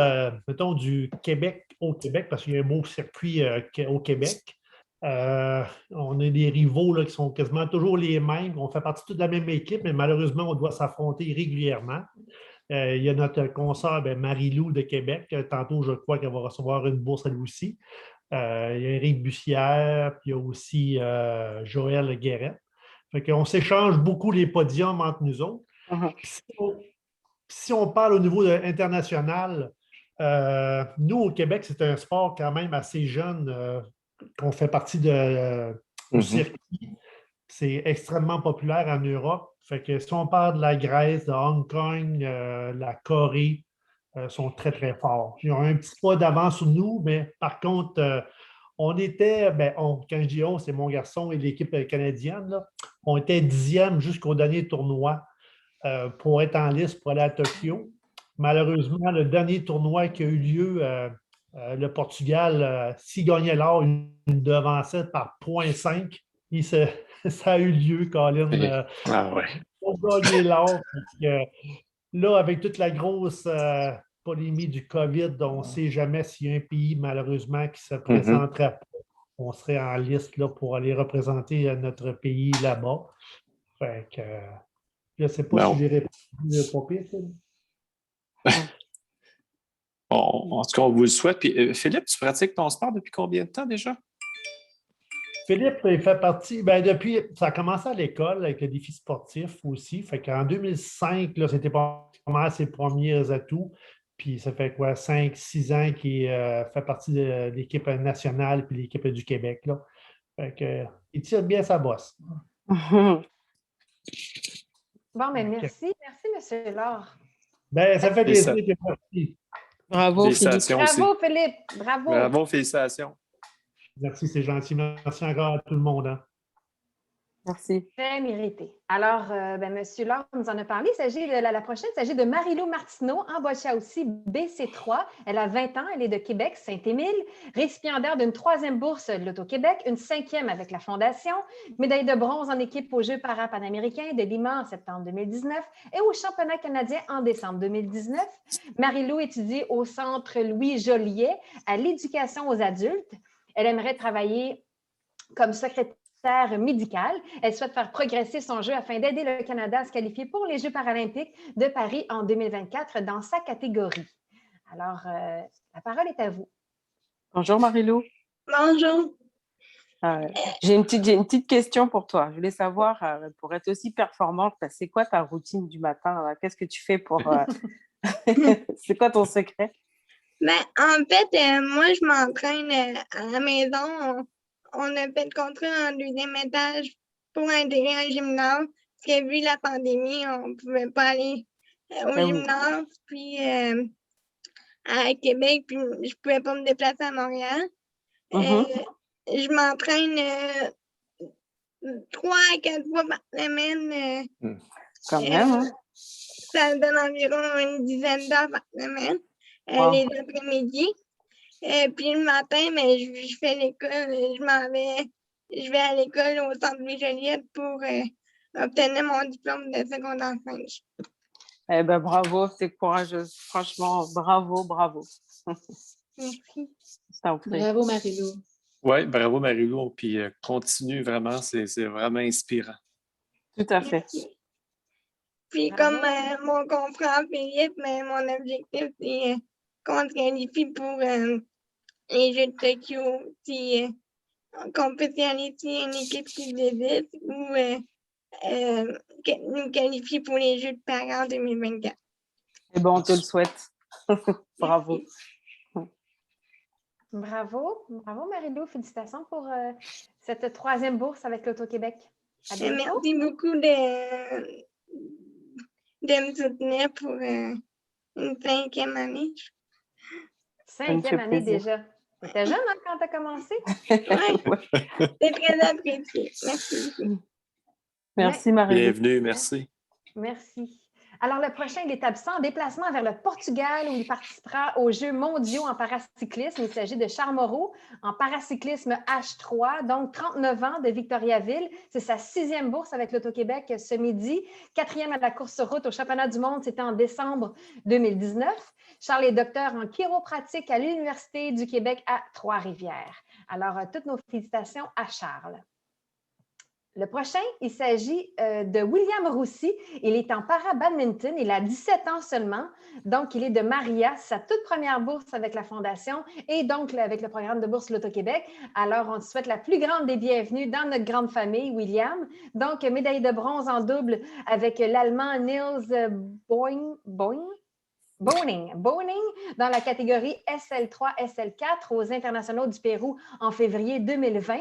mettons, du Québec au Québec, parce qu'il y a un beau circuit au Québec, on a des rivaux là, qui sont quasiment toujours les mêmes. On fait partie de la même équipe, mais malheureusement, on doit s'affronter régulièrement. Il y a notre consoeur Marie-Lou de Québec. Tantôt, je crois qu'elle va recevoir une bourse elle aussi. Il y a Éric Bussière, puis il y a aussi Joël Guéret. Fait qu'on s'échange beaucoup les podiums entre nous autres. Si on parle au niveau international, nous, au Québec, c'est un sport quand même assez jeune qu'on fait partie du circuit. C'est extrêmement populaire en Europe. Fait que si on parle de la Grèce, de Hong Kong, la Corée, sont très, très forts. Ils ont un petit pas d'avance sur nous, mais par contre, on était, quand je dis on, c'est mon garçon et l'équipe canadienne, là, on était 10e jusqu'au dernier tournoi pour être en liste pour aller à Tokyo. Malheureusement, le dernier tournoi qui a eu lieu, le Portugal, s'il gagnait l'or, il nous devançait par 0,5. Ça a eu lieu, Colin. On a gagné l'or. Là, avec toute la grosse polémique du COVID, on ne sait jamais s'il y a un pays, malheureusement, qui se présenterait pas. On serait en liste là, pour aller représenter notre pays là-bas. Fait que, je ne sais pas si j'ai répondu pas pire. En tout cas, on vous le souhaite. Puis, Philippe, tu pratiques ton sport depuis combien de temps déjà? Philippe, il fait partie, depuis, ça a commencé à l'école avec le défi sportif aussi. Fait qu'en 2005, là, c'était pas mal ses premiers atouts. Puis ça fait quoi, 5-6 ans qu'il fait partie de l'équipe nationale puis l'équipe du Québec. Là. Fait que, il tire bien sa bosse. Bon, mais merci. Merci, M. Laure. Ça fait plaisir. Merci. Bravo, Philippe. Bravo, Philippe. Bravo. Bravo, félicitations. Merci, c'est gentil. Merci encore à tout le monde. Hein. Merci. Très mérité. Alors, Monsieur Laure nous en a parlé. Il s'agit de la prochaine, il s'agit de Marie-Lou Martineau, embauchée aussi BC3. Elle a 20 ans, elle est de Québec, Saint-Émile, récipiendaire d'une 3e bourse de l'Auto-Québec, une 5e avec la Fondation, médaille de bronze en équipe aux Jeux para-panaméricains de Lima en septembre 2019 et au championnat canadien en décembre 2019. Marie-Lou étudie au Centre Louis Joliet à l'éducation aux adultes. Elle aimerait travailler comme secrétaire médicale. Elle souhaite faire progresser son jeu afin d'aider le Canada à se qualifier pour les Jeux paralympiques de Paris en 2024 dans sa catégorie. Alors, la parole est à vous. Bonjour Marie-Lou. Bonjour. J'ai une petite question pour toi. Je voulais savoir, pour être aussi performante, c'est quoi ta routine du matin? Qu'est-ce que tu fais pour... c'est quoi ton secret? Ben, en fait, moi, je m'entraîne à la maison. On a fait le contrat en 2e étage pour intégrer un gymnase. Parce que vu la pandémie, on ne pouvait pas aller au gymnase. Puis à Québec, puis je ne pouvais pas me déplacer à Montréal. Je m'entraîne 3 à 4 fois par semaine. Quand même, hein? Ça me donne environ une dizaine d'heures par semaine, les après-midi. Puis le matin, mais je fais l'école, je vais à l'école au Centre Louis Joliet pour obtenir mon diplôme de secondaire 5. Eh bien, bravo, c'est courageuse. Franchement, bravo. Merci. Bravo, Marie-Lou. Oui, bravo, Marie-Lou. Puis continue vraiment, c'est vraiment inspirant. Tout à fait. Merci. Puis comme mon confrère Philippe, mon objectif, c'est qu'on se qualifie pour les Jeux de Tokyo, puis qu'on puisse y aller si une équipe qui visite ou nous qualifier pour les Jeux de Paris en 2024. Eh bien, on te le souhaite. Bravo. Bravo Marie-Lou. Félicitations pour cette 3e bourse avec l'Auto-Québec. Merci beaucoup de me soutenir pour une 5e année. 5e année déjà. Tu étais jeune quand tu as commencé? Oui, c'est très apprécié. Merci beaucoup. Merci Marie-Lou. Bienvenue, merci. Merci. Alors, le prochain, il est absent en déplacement vers le Portugal où il participera aux Jeux mondiaux en paracyclisme. Il s'agit de Charles Moreau en paracyclisme H3, donc 39 ans de Victoriaville. C'est sa 6e bourse avec l'Auto-Québec ce midi. 4e à la course sur route au championnat du monde, c'était en décembre 2019. Charles est docteur en chiropratique à l'Université du Québec à Trois-Rivières. Alors, toutes nos félicitations à Charles. Le prochain, il s'agit de William Roussy. Il est en para-badminton. Il a 17 ans seulement. Donc, il est de Maria, sa toute première bourse avec la Fondation et donc avec le programme de bourse L'Auto-Québec. Alors, on te souhaite la plus grande des bienvenues dans notre grande famille, William. Donc, médaille de bronze en double avec l'Allemand Niels Boning dans la catégorie SL3, SL4 aux Internationaux du Pérou en février 2020.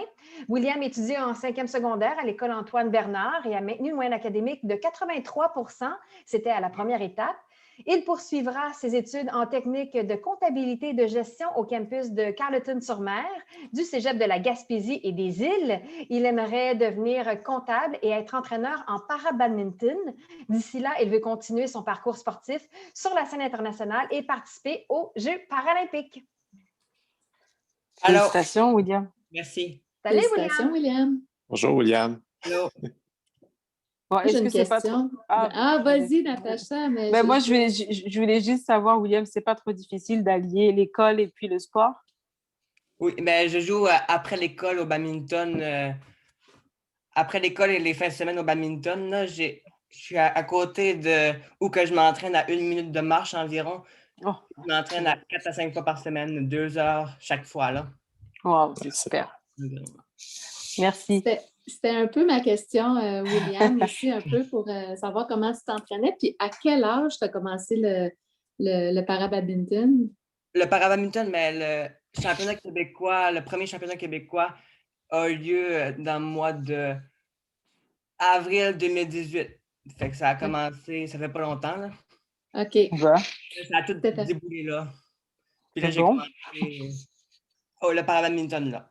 William étudie en 5e secondaire à l'école Antoine Bernard et a maintenu une moyenne académique de 83 %. C'était à la première étape. Il poursuivra ses études en technique de comptabilité et de gestion au campus de Carleton-sur-Mer, du cégep de la Gaspésie et des Îles. Il aimerait devenir comptable et être entraîneur en para-badminton. D'ici là, il veut continuer son parcours sportif sur la scène internationale et participer aux Jeux paralympiques. Félicitations, William. Merci. Salut, Félicitations, William. Bonjour, William. Hello. Bon, J'ai une question. Vas-y, Natacha. Mais moi, je voulais juste savoir, William, c'est pas trop difficile d'allier l'école et puis le sport? Oui, mais je joue après l'école au badminton. Après l'école et les fins de semaine au badminton, là, je suis à côté de où que je m'entraîne à 1 minute de marche environ. Oh. Je m'entraîne à 4 à 5 fois par semaine, 2 heures chaque fois. Là. Wow, c'est super. Merci. C'était un peu ma question, William, aussi, un peu pour savoir comment tu t'entraînais. Puis à quel âge tu as commencé le para-badminton? Le para-badminton, mais le championnat québécois, le premier championnat québécois a eu lieu dans le mois de avril 2018. Fait que ça a commencé, ça fait pas longtemps, là. OK. Ça a tout déboulé là. Puis là, j'ai commencé le para-badminton, là.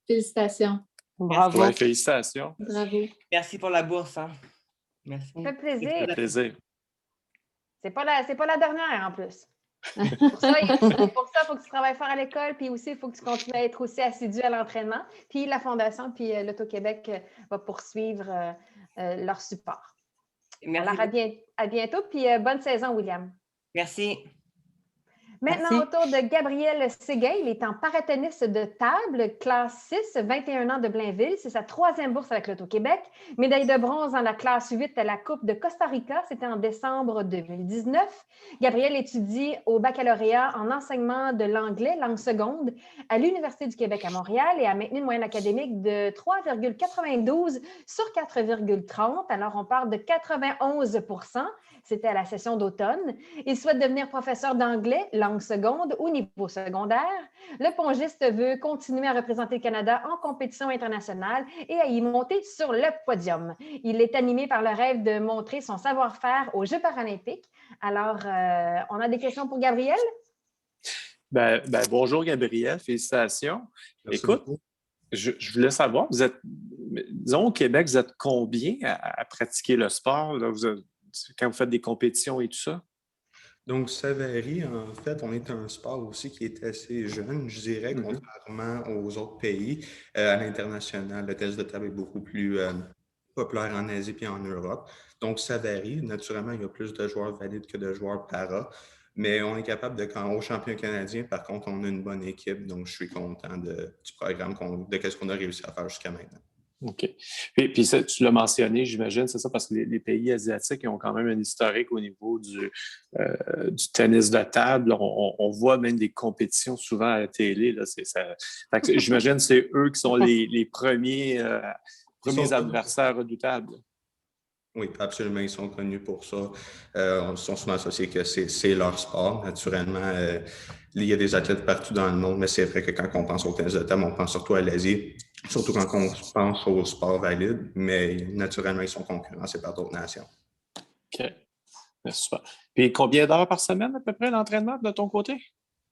Félicitations. Bravo. Ouais, félicitations. Bravo. Merci pour la bourse. Hein. Merci. Ça fait plaisir. Ça fait plaisir. C'est pas la dernière en plus. Pour ça, il faut que tu travailles fort à l'école, puis aussi, il faut que tu continues à être aussi assidu à l'entraînement. Puis la Fondation, puis l'Auto-Québec va poursuivre leur support. Merci. Alors, à bientôt, puis bonne saison, William. Merci. Maintenant, au tour de Gabriel Séguin. Il est en paraténiste de table, classe 6, 21 ans de Blainville. C'est sa 3e bourse avec l'Auto-Québec. Médaille de bronze dans la classe 8 à la Coupe de Costa Rica. C'était en décembre 2019. Gabriel étudie au baccalauréat en enseignement de l'anglais, langue seconde, à l'Université du Québec à Montréal et a maintenu une moyenne académique de 3,92 sur 4,30. Alors, on parle de 91 %. C'était à la session d'automne. Il souhaite devenir professeur d'anglais, langue seconde ou niveau secondaire. Le pongiste veut continuer à représenter le Canada en compétition internationale et à y monter sur le podium. Il est animé par le rêve de montrer son savoir-faire aux Jeux paralympiques. Alors, on a des questions pour Gabriel? Bonjour Gabriel, félicitations. Merci Écoute, beaucoup. je voulais savoir, vous êtes, disons au Québec, vous êtes combien à pratiquer le sport là, quand vous faites des compétitions et tout ça? Donc, ça varie. En fait, on est un sport aussi qui est assez jeune, je dirais, contrairement aux autres pays. À l'international, le tennis de table est beaucoup plus populaire en Asie et en Europe. Donc, ça varie. Naturellement, il y a plus de joueurs valides que de joueurs para. Mais on est capable au champion canadien, par contre, on a une bonne équipe. Donc, je suis content du programme, de ce qu'on a réussi à faire jusqu'à maintenant. OK. Puis ça, tu l'as mentionné, j'imagine, c'est ça, parce que les pays asiatiques ils ont quand même un historique au niveau du tennis de table. On voit même des compétitions souvent à la télé. Là, j'imagine que c'est eux qui sont les premiers adversaires redoutables. Oui, absolument. Ils sont connus pour ça. Ils sont souvent associés que c'est leur sport. Naturellement, il y a des athlètes partout dans le monde, mais c'est vrai que quand on pense au tennis de table, on pense surtout à l'Asie, surtout quand on pense au sport valide, mais naturellement, ils sont concurrencés par d'autres nations. OK. Super. Puis combien d'heures par semaine à peu près l'entraînement de ton côté?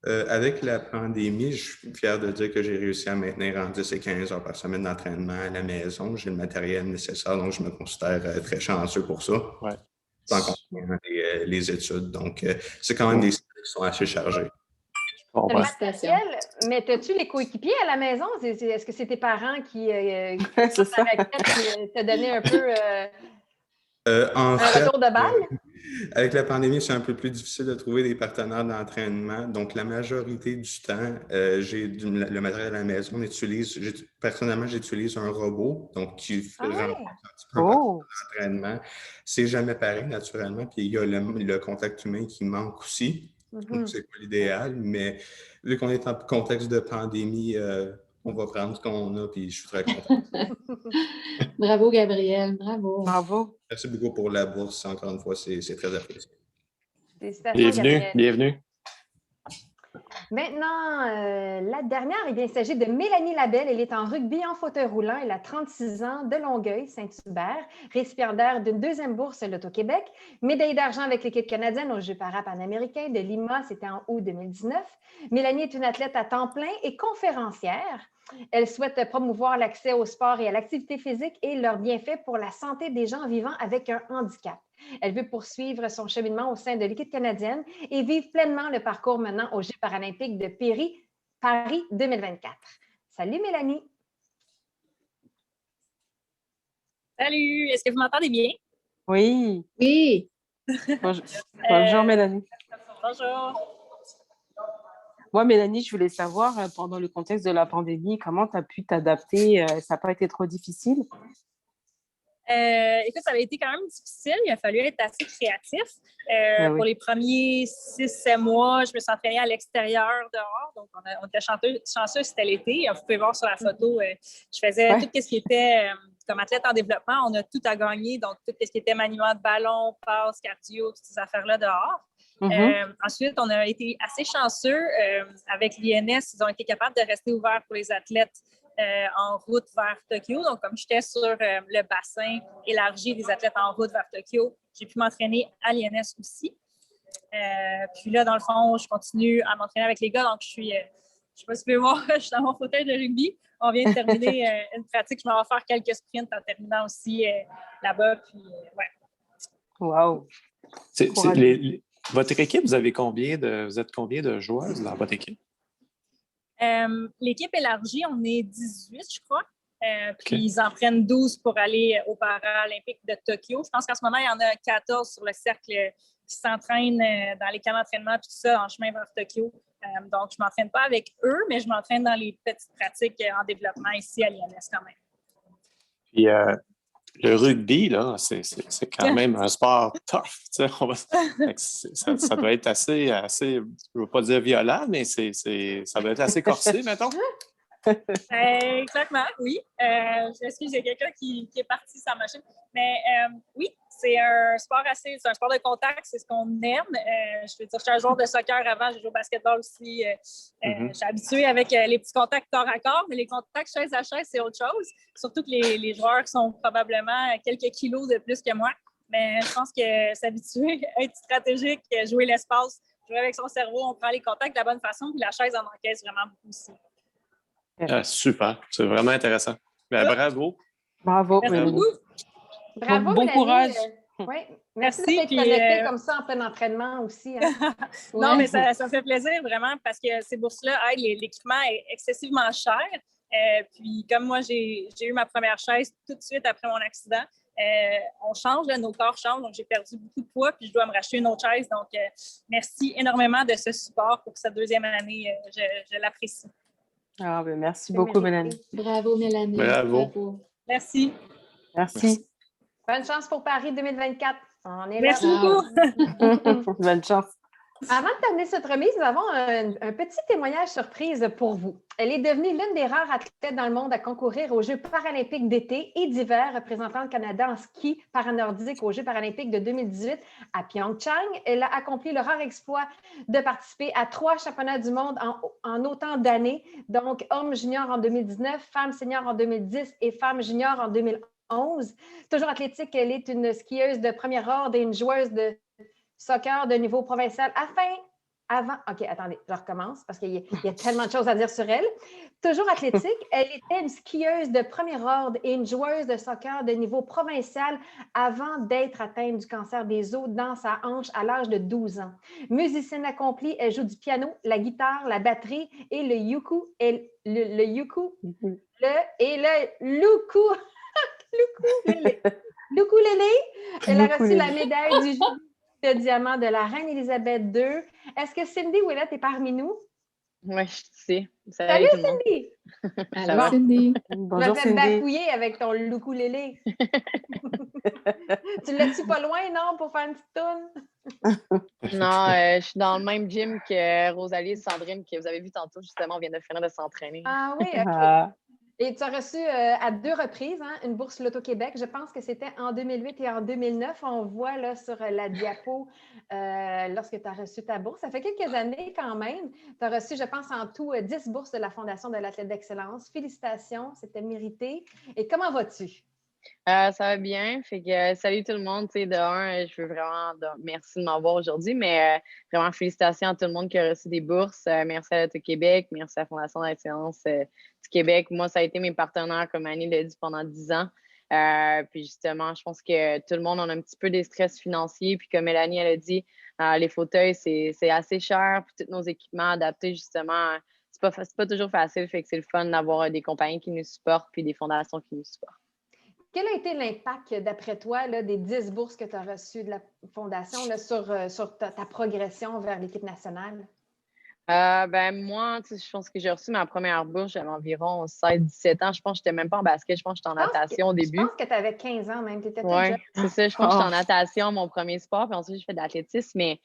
Avec la pandémie, je suis fier de dire que j'ai réussi à maintenir en 10 et 15 heures par semaine d'entraînement à la maison. J'ai le matériel nécessaire, donc je me considère très chanceux pour ça. Ouais. Sans compter les études. Donc, c'est quand même des semaines qui sont assez chargées. Le matériel, mais as-tu les coéquipiers à la maison? Est-ce que c'est tes parents qui te donnaient un peu un retour de balle? Avec la pandémie, c'est un peu plus difficile de trouver des partenaires d'entraînement. Donc, la majorité du temps, j'ai le matériel à la maison. Personnellement, j'utilise un robot qui renforce un petit peu l'entraînement. C'est jamais pareil, naturellement. Puis, il y a le contact humain qui manque aussi. Donc, c'est pas l'idéal. Mais vu qu'on est en contexte de pandémie, on va prendre ce qu'on a, puis je suis très content. Bravo, Gabriel. Bravo. Bravo. Merci beaucoup pour la bourse. Encore une fois, c'est très apprécié. Bienvenue. Maintenant, la dernière, il s'agit de Mélanie Labelle. Elle est en rugby en fauteuil roulant. Elle a 36 ans, de Longueuil, Saint-Hubert, récipiendaire d'une 2e bourse l'Auto-Québec, médaille d'argent avec l'équipe canadienne aux Jeux para-panaméricains de Lima, c'était en août 2019. Mélanie est une athlète à temps plein et conférencière. Elle souhaite promouvoir l'accès au sport et à l'activité physique et leurs bienfaits pour la santé des gens vivant avec un handicap. Elle veut poursuivre son cheminement au sein de l'équipe canadienne et vivre pleinement le parcours menant aux Jeux paralympiques de Paris 2024. Salut Mélanie! Salut! Est-ce que vous m'entendez bien? Oui. Oui. Bonjour Mélanie. Bonjour. Moi, Mélanie, je voulais savoir, pendant le contexte de la pandémie, comment tu as pu t'adapter? Ça n'a pas été trop difficile? Écoute, ça avait été quand même difficile. Il a fallu être assez créatif. Pour les premiers 6-7 mois, je me suis entraînée à l'extérieur, dehors. Donc, on était chanceux, c'était l'été. Vous pouvez voir sur la photo, je faisais tout ce qui était, comme athlète en développement, on a tout à gagner. Donc, tout ce qui était maniement de ballon, passe, cardio, toutes ces affaires-là dehors. Ensuite, on a été assez chanceux avec l'INS. Ils ont été capables de rester ouverts pour les athlètes en route vers Tokyo. Donc, comme j'étais sur le bassin élargi des athlètes en route vers Tokyo, j'ai pu m'entraîner à l'INS aussi. Puis là, dans le fond, je continue à m'entraîner avec les gars. Donc, je sais pas si tu peux voir, je suis dans mon fauteuil de rugby. On vient de terminer une pratique. Je m'en vais faire quelques sprints en terminant aussi là-bas. Puis, ouais. Wow! Votre équipe, vous êtes combien de joueuses dans votre équipe? L'équipe élargie, on est 18, je crois. Puis OK. ils en prennent 12 pour aller aux Paralympiques de Tokyo. Je pense qu'en ce moment, il y en a 14 sur le cercle qui s'entraînent dans les camps d'entraînement puis tout ça en chemin vers Tokyo. Donc, je ne m'entraîne pas avec eux, mais je m'entraîne dans les petites pratiques en développement ici à l'INS quand même. Puis le rugby, là, c'est quand même un sport tough. Ça doit être assez, je ne veux pas dire violent, mais ça doit être assez corsé, mettons. Exactement, oui. Je m'excuse, il y a quelqu'un qui est parti sa machine. Mais oui, c'est un sport de contact, c'est ce qu'on aime. Je veux dire, je suis un joueur de soccer avant, j'ai joué au basketball aussi. Je suis habituée avec les petits contacts corps à corps, mais les contacts chaise à chaise, c'est autre chose. Surtout que les joueurs sont probablement quelques kilos de plus que moi. Mais je pense que s'habituer, être stratégique, jouer l'espace, jouer avec son cerveau, on prend les contacts de la bonne façon, puis la chaise en encaisse vraiment beaucoup aussi. Super, c'est vraiment intéressant. Ben, bravo. Bravo. Merci beaucoup. Bravo, bon Mélanie. courage. Oui. Merci de Merci, t'être puis, connectée comme ça en plein entraînement aussi. Hein. Non, mais ça me fait plaisir vraiment parce que ces bourses-là aident. L'équipement est excessivement cher. Puis comme moi, j'ai eu ma première chaise tout de suite après mon accident. On change, là, nos corps changent, donc j'ai perdu beaucoup de poids puis je dois me racheter une autre chaise. Donc, merci énormément de ce support pour cette deuxième année. Je l'apprécie. Ah, ben merci beaucoup, Mélanie. Bravo, Mélanie. Bravo. Merci. Merci. Bonne chance pour Paris 2024. On est Merci là. beaucoup. Bonne chance. Avant de terminer cette remise, nous avons un petit témoignage surprise pour vous. Elle est devenue l'une des rares athlètes dans le monde à concourir aux Jeux paralympiques d'été et d'hiver, représentant le Canada en ski paranordique aux Jeux paralympiques de 2018 à Pyeongchang. Elle a accompli le rare exploit de participer à 3 championnats du monde en autant d'années, donc hommes juniors en 2019, femmes seniors en 2010 et femmes juniors en 2011. Toujours athlétique, elle est une skieuse de premier ordre et une joueuse de soccer de niveau provincial OK, attendez, je recommence parce qu'il y a tellement de choses à dire sur elle. Toujours athlétique, elle était une skieuse de premier ordre et une joueuse de soccer de niveau provincial avant d'être atteinte du cancer des os dans sa hanche à l'âge de 12 ans. Musicienne accomplie, elle joue du piano, la guitare, la batterie et le ukulélé. Elle a reçu la médaille du jubilé de diamant de la reine Élisabeth II. Est-ce que Cindy Ouellette est parmi nous? Oui, je sais. Salut, Cindy! Allô, Cindy. Bonjour, tu Cindy. m'as fait bafouiller avec ton ukulélé. Tu l'as-tu pas loin, non, pour faire une petite toune? Non, je suis dans le même gym que Rosalie et Sandrine, que vous avez vu tantôt, justement, on vient de finir de s'entraîner. Ah oui, OK. Et tu as reçu à 2 reprises une bourse Loto-Québec. Je pense que c'était en 2008 et en 2009. On voit là sur la diapo lorsque tu as reçu ta bourse. Ça fait quelques années quand même. Tu as reçu, je pense, en tout 10 bourses de la Fondation de l'athlète d'excellence. Félicitations, c'était mérité. Et comment vas-tu? Ça va bien. Fait que salut tout le monde. Tu sais, de un, je veux vraiment merci de m'avoir aujourd'hui, mais vraiment félicitations à tout le monde qui a reçu des bourses. Merci à l'Auto-Québec, merci à la Fondation d'excellence du Québec. Moi, ça a été mes partenaires, comme Annie l'a dit, pendant 10 ans. Puis justement, je pense que tout le monde a un petit peu des stress financiers. Puis comme Mélanie, elle a dit, les fauteuils, c'est assez cher. Puis tous nos équipements adaptés, justement, c'est pas toujours facile. Fait que c'est le fun d'avoir des compagnies qui nous supportent puis des fondations qui nous supportent. Quel a été l'impact, d'après toi, là, des 10 bourses que tu as reçues de la Fondation là, sur ta progression vers l'équipe nationale? Moi, je pense que j'ai reçu ma première bourse, j'avais environ 16-17 ans. Je pense que je n'étais même pas en basket, je pense que j'étais en natation au début. Je pense que tu avais 15 ans même, tu étais toute Oui, jeune. c'est ça. Je pense que j'étais en natation, mon premier sport, puis ensuite, je fais de l'athlétisme. Mais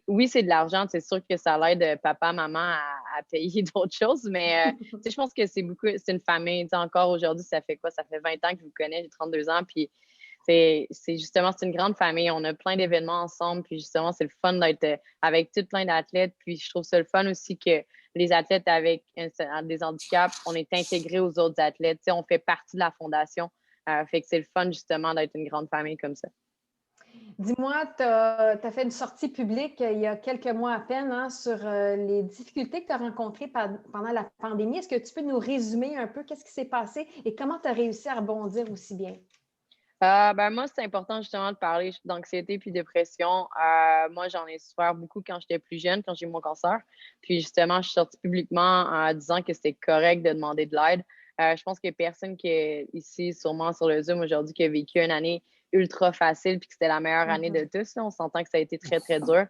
oui, c'est de l'argent. C'est sûr que ça l'aide papa, maman à payer d'autres choses. Mais je pense que c'est une famille. Encore aujourd'hui, ça fait quoi? Ça fait 20 ans que je vous connais, j'ai 32 ans. Puis c'est une grande famille. On a plein d'événements ensemble. Puis justement, c'est le fun d'être avec tout plein d'athlètes. Puis je trouve ça le fun aussi que les athlètes avec des handicaps, on est intégrés aux autres athlètes. On fait partie de la fondation. Fait que c'est le fun justement d'être une grande famille comme ça. Dis-moi, tu as fait une sortie publique il y a quelques mois à peine hein, sur les difficultés que tu as rencontrées pendant la pandémie. Est-ce que tu peux nous résumer un peu qu'est-ce qui s'est passé et comment tu as réussi à rebondir aussi bien? Moi, c'est important justement de parler d'anxiété puis dépression. Moi, j'en ai souffert beaucoup quand j'étais plus jeune, quand j'ai eu mon cancer. Puis justement, je suis sortie publiquement en disant que c'était correct de demander de l'aide. Je pense qu'il n'y a personne qui est ici, sûrement sur le Zoom aujourd'hui, qui a vécu une année ultra facile puis que c'était la meilleure année de tous. Là. On s'entend que ça a été très, très dur.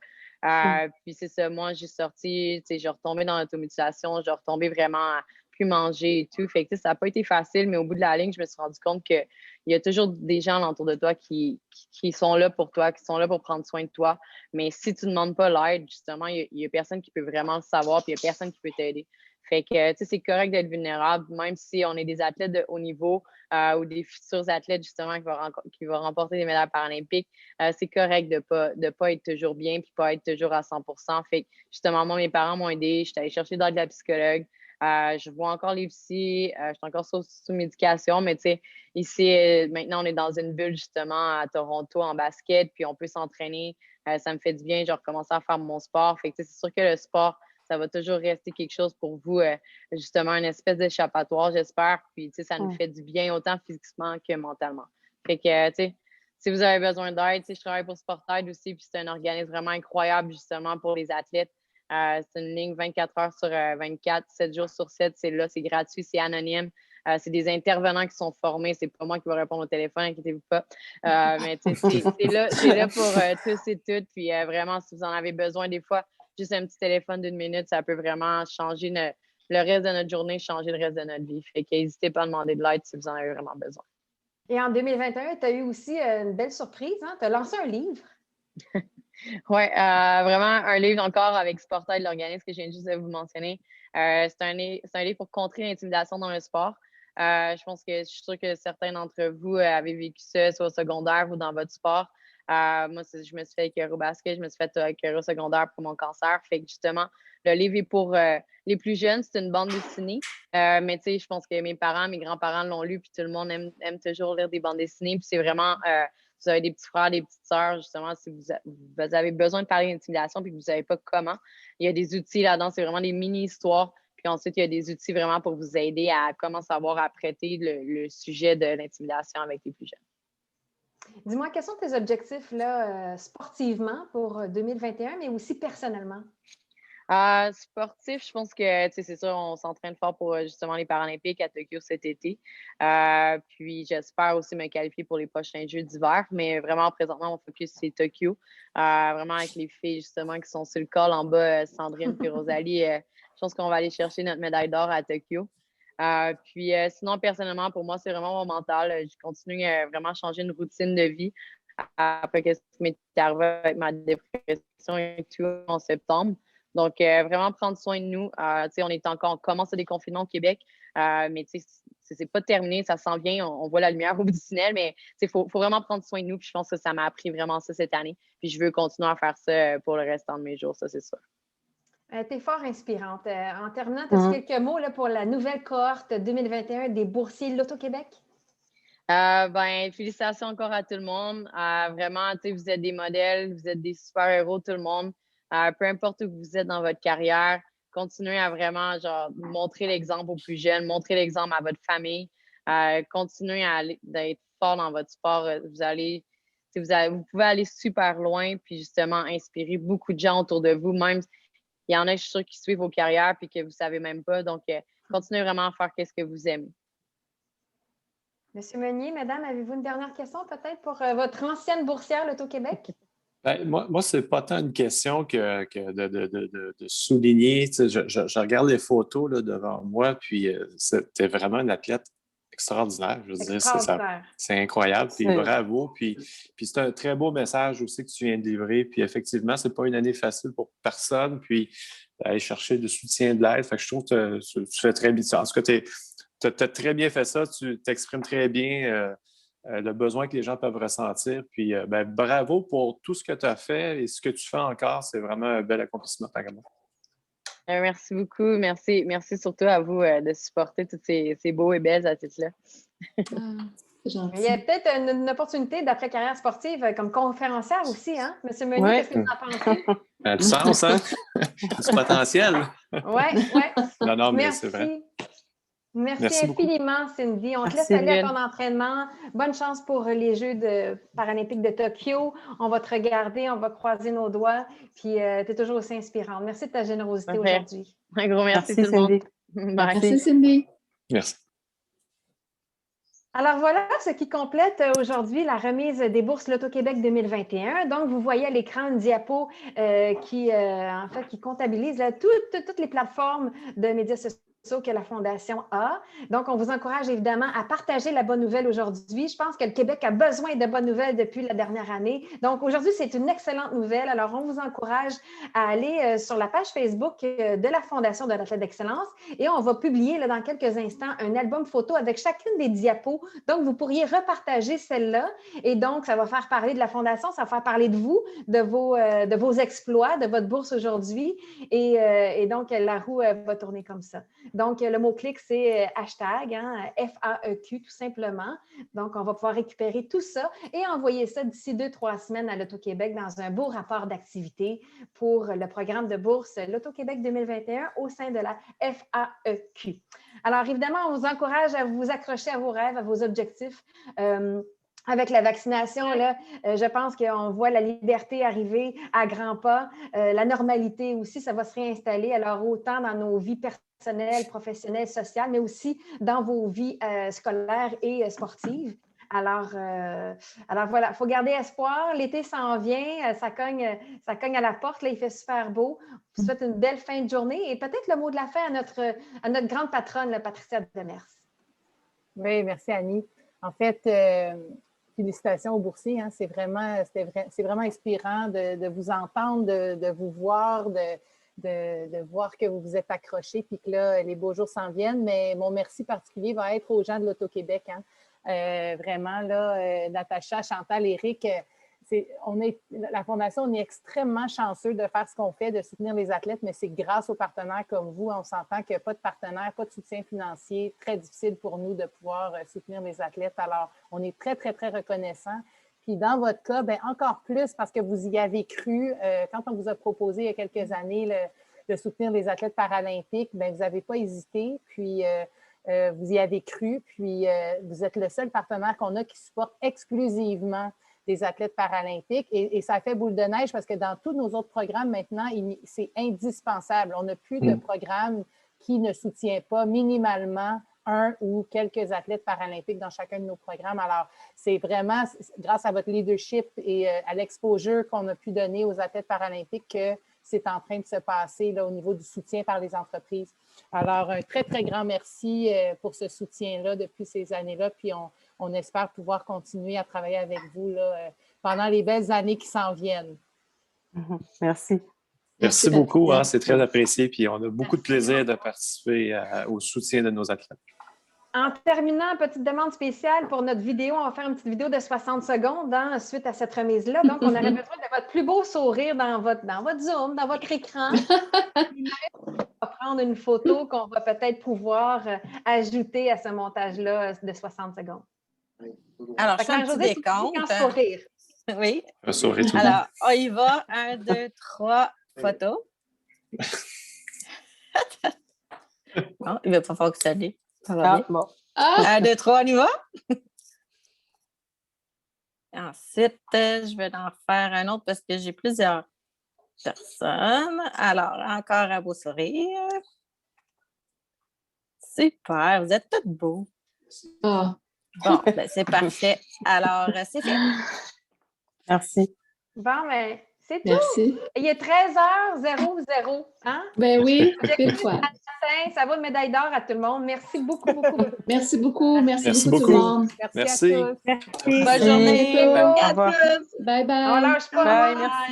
Puis c'est ça, moi, j'ai sorti, tu sais, j'ai retombé dans l'automutilation, j'ai retombé vraiment à plus manger et tout. Fait que ça n'a pas été facile, mais au bout de la ligne, je me suis rendu compte qu'il y a toujours des gens autour de toi qui sont là pour toi, qui sont là pour prendre soin de toi. Mais si tu ne demandes pas l'aide, justement, il y a personne qui peut vraiment le savoir, puis il n'y a personne qui peut t'aider. Fait que, tu sais, c'est correct d'être vulnérable, même si on est des athlètes de haut niveau ou des futurs athlètes, justement, qui vont remporter des médailles paralympiques. C'est correct de pas être toujours bien puis pas être toujours à 100%. Fait que, justement, moi, mes parents m'ont aidé. J'étais allée chercher d'aide de la psychologue. Je vois encore les psys. Je suis encore sous médication, mais tu sais, ici, maintenant, on est dans une bulle, justement, à Toronto en basket, puis on peut s'entraîner. Ça me fait du bien. J'ai recommencé à faire mon sport. Fait que, tu sais, c'est sûr que le sport, ça va toujours rester quelque chose pour vous, justement, une espèce d'échappatoire, j'espère. Puis, tu sais, ça nous fait du bien autant physiquement que mentalement. Fait que, tu sais, si vous avez besoin d'aide, tu sais, je travaille pour SportAide aussi, puis c'est un organisme vraiment incroyable, justement, pour les athlètes. C'est une ligne 24 heures sur 24, 7 jours sur 7. C'est là, c'est gratuit, c'est anonyme. C'est des intervenants qui sont formés. C'est pas moi qui vais répondre au téléphone, inquiétez-vous pas. Mais tu sais, c'est là pour tous et toutes. Puis vraiment, si vous en avez besoin, des fois, juste un petit téléphone d'une minute, ça peut vraiment changer le reste de notre journée, changer le reste de notre vie. Fait qu'hésitez pas à demander de l'aide si vous en avez vraiment besoin. Et en 2021, tu as eu aussi une belle surprise. Hein? Tu as lancé un livre. Oui, vraiment un livre encore avec SportAide, l'organisme que je viens juste de vous mentionner. C'est un livre pour contrer l'intimidation dans le sport. Je suis sûre que certains d'entre vous avez vécu ça, soit au secondaire ou dans votre sport. Moi, je me suis fait écœurer au basket, je me suis fait écœurer au secondaire pour mon cancer. Fait que justement, le livre est pour les plus jeunes, c'est une bande dessinée. Mais tu sais, je pense que mes parents, mes grands-parents l'ont lu, puis tout le monde aime toujours lire des bandes dessinées. Puis c'est vraiment, vous avez des petits frères, des petites sœurs, justement, si vous avez besoin de parler d'intimidation puis que vous ne savez pas comment, il y a des outils là-dedans, c'est vraiment des mini-histoires. Puis ensuite, il y a des outils vraiment pour vous aider à comment savoir à traiter le sujet de l'intimidation avec les plus jeunes. Dis-moi, quels sont tes objectifs là, sportivement pour 2021, mais aussi personnellement? Sportif, je pense que c'est sûr, on s'entraîne fort pour justement les Paralympiques à Tokyo cet été. Puis j'espère aussi me qualifier pour les prochains Jeux d'hiver. Mais vraiment, présentement, mon focus, c'est Tokyo. Vraiment avec les filles justement qui sont sur le col en bas, Sandrine et Rosalie. Je pense qu'on va aller chercher notre médaille d'or à Tokyo. Puis sinon, personnellement, pour moi, c'est vraiment mon mental. Je continue vraiment à changer une routine de vie après ce qui m'est arrivé avec ma dépression et tout en septembre. Donc, vraiment prendre soin de nous. On commence le déconfinement au Québec, mais c'est pas terminé, ça s'en vient. On voit la lumière au bout du tunnel, mais il faut vraiment prendre soin de nous. Puis je pense que ça m'a appris vraiment ça cette année. Puis je veux continuer à faire ça pour le restant de mes jours, ça, c'est sûr. Tu es fort inspirante. En terminant, as-tu quelques mots là, pour la nouvelle cohorte 2021 des boursiers Loto-Québec? Félicitations encore à tout le monde. Vraiment, vous êtes des modèles, vous êtes des super-héros, tout le monde. Peu importe où vous êtes dans votre carrière, continuez à vraiment montrer l'exemple aux plus jeunes, montrer l'exemple à votre famille, continuez d'être fort dans votre sport. Vous pouvez aller super loin puis justement inspirer beaucoup de gens autour de vous. Même, il y en a, je suis sûre, qui suivent vos carrières puis que vous ne savez même pas. Donc, continuez vraiment à faire ce que vous aimez. Monsieur Meunier, madame, avez-vous une dernière question peut-être pour votre ancienne boursière Loto-Québec? Moi, ce n'est pas tant une question que de souligner. Je regarde les photos là, devant moi, puis c'était vraiment une athlète extraordinaire. Je veux dire, c'est incroyable. Puis bravo. Puis c'est un très beau message aussi que tu viens de livrer. Puis effectivement, ce n'est pas une année facile pour personne. Puis aller chercher du soutien, de l'aide. Fait que je trouve que tu fais très bien. En tout cas, tu as très bien fait ça. Tu t'exprimes très bien. Le besoin que les gens peuvent ressentir. Puis, bravo pour tout ce que tu as fait et ce que tu fais encore. C'est vraiment un bel accomplissement, apparemment. Merci beaucoup. Merci surtout à vous de supporter toutes ces beaux et belles athlètes-là. C'est gentil. Il y a peut-être une opportunité d'après-carrière sportive comme conférencière aussi, hein? Monsieur Meunier, Ouais. qu'est-ce que vous en pensez? Ça a du sens, hein? Du potentiel. Oui. Non, mais c'est vrai. Merci infiniment, Cindy. On te laisse aller à ton entraînement. Bonne chance pour les Jeux paralympiques de Tokyo. On va te regarder, on va croiser nos doigts. Puis, tu es toujours aussi inspirante. Merci de ta générosité aujourd'hui. Un gros merci tout le Cindy. monde. Bye. Merci, Cindy. Merci. Alors voilà ce qui complète aujourd'hui la remise des bourses Loto-Québec 2021. Donc, vous voyez à l'écran une diapo qui comptabilise là, toutes les plateformes de médias sociaux que la Fondation a. Donc, on vous encourage évidemment à partager la bonne nouvelle aujourd'hui. Je pense que le Québec a besoin de bonnes nouvelles depuis la dernière année. Donc, aujourd'hui, c'est une excellente nouvelle. Alors, on vous encourage à aller sur la page Facebook de la Fondation de l'Athlète d'Excellence et on va publier là, dans quelques instants un album photo avec chacune des diapos. Donc, vous pourriez repartager celle-là et donc, ça va faire parler de la Fondation, ça va faire parler de vous, de vos exploits, de votre bourse aujourd'hui et donc, la roue va tourner comme ça. Donc, le mot-clic, c'est hashtag, FAEQ, tout simplement. Donc, on va pouvoir récupérer tout ça et envoyer ça d'ici 2-3 semaines à l'Auto-Québec dans un beau rapport d'activité pour le programme de bourse L'Auto-Québec 2021 au sein de la FAEQ. Alors, évidemment, on vous encourage à vous accrocher à vos rêves, à vos objectifs. Avec la vaccination, là, je pense qu'on voit la liberté arriver à grands pas. La normalité aussi, ça va se réinstaller. Alors, autant dans nos vies personnelles, professionnelles, sociales, mais aussi dans vos vies scolaires et sportives. Alors voilà, il faut garder espoir. L'été s'en vient, ça cogne à la porte. Là, il fait super beau. Je vous souhaite une belle fin de journée et peut-être le mot de la fin à notre grande patronne, Patricia Demers. Oui, merci Annie. En fait, félicitations aux boursiers. Hein. C'est vraiment inspirant de vous entendre, de vous voir, de voir que vous vous êtes accrochés puis que là, les beaux jours s'en viennent. Mais mon merci particulier va être aux gens de l'Auto-Québec. Hein. Vraiment, là, Natacha, Chantal, Éric, la Fondation, on est extrêmement chanceux de faire ce qu'on fait, de soutenir les athlètes, mais c'est grâce aux partenaires comme vous. On s'entend qu'il n'y a pas de partenaires, pas de soutien financier. Très difficile pour nous de pouvoir soutenir les athlètes. Alors, on est très, très, très reconnaissants. Puis dans votre cas, bien, encore plus parce que vous y avez cru. Quand on vous a proposé il y a quelques années de soutenir les athlètes paralympiques, bien, vous n'avez pas hésité. Puis vous y avez cru. Puis vous êtes le seul partenaire qu'on a qui supporte exclusivement des athlètes paralympiques. Et ça fait boule de neige parce que dans tous nos autres programmes, maintenant, c'est indispensable. On n'a plus de programme qui ne soutient pas minimalement un ou quelques athlètes paralympiques dans chacun de nos programmes. Alors, c'est vraiment grâce à votre leadership et à l'exposure qu'on a pu donner aux athlètes paralympiques que c'est en train de se passer là, au niveau du soutien par les entreprises. Alors, un très, très grand merci pour ce soutien-là depuis ces années-là. Puis, on espère pouvoir continuer à travailler avec vous là, pendant les belles années qui s'en viennent. Merci. Merci beaucoup, hein, c'est très apprécié. Puis on a beaucoup de plaisir de participer au soutien de nos athlètes. En terminant, petite demande spéciale pour notre vidéo. On va faire une petite vidéo de 60 secondes suite à cette remise-là. Donc, on aurait besoin de votre plus beau sourire dans votre Zoom, dans votre écran. On va prendre une photo qu'on va peut-être pouvoir ajouter à ce montage-là de 60 secondes. Alors, je fais un petit décompte. Sourire. Oui. Un sourire tout Alors, on y va. 1, 2, 3 photos. Bon, il ne va pas fonctionner. Ça va bien. Bon. 1, 2, 3, on y va. Ensuite, je vais en faire un autre parce que j'ai plusieurs personnes. Alors, encore un beau sourire. Super, vous êtes toutes beaux. Ah. Bon, ben, c'est parfait. Alors, c'est fait. Merci. Bon, ben, c'est tout. Merci. Il est 13h00. Hein? Ben oui, pile poil. Ça vaut une médaille d'or à tout le monde. Merci beaucoup, beaucoup. Merci beaucoup. Merci beaucoup, tout le monde. Merci à tous. Bonne journée. Au revoir. Bye bye. On lâche pas. Bye, merci.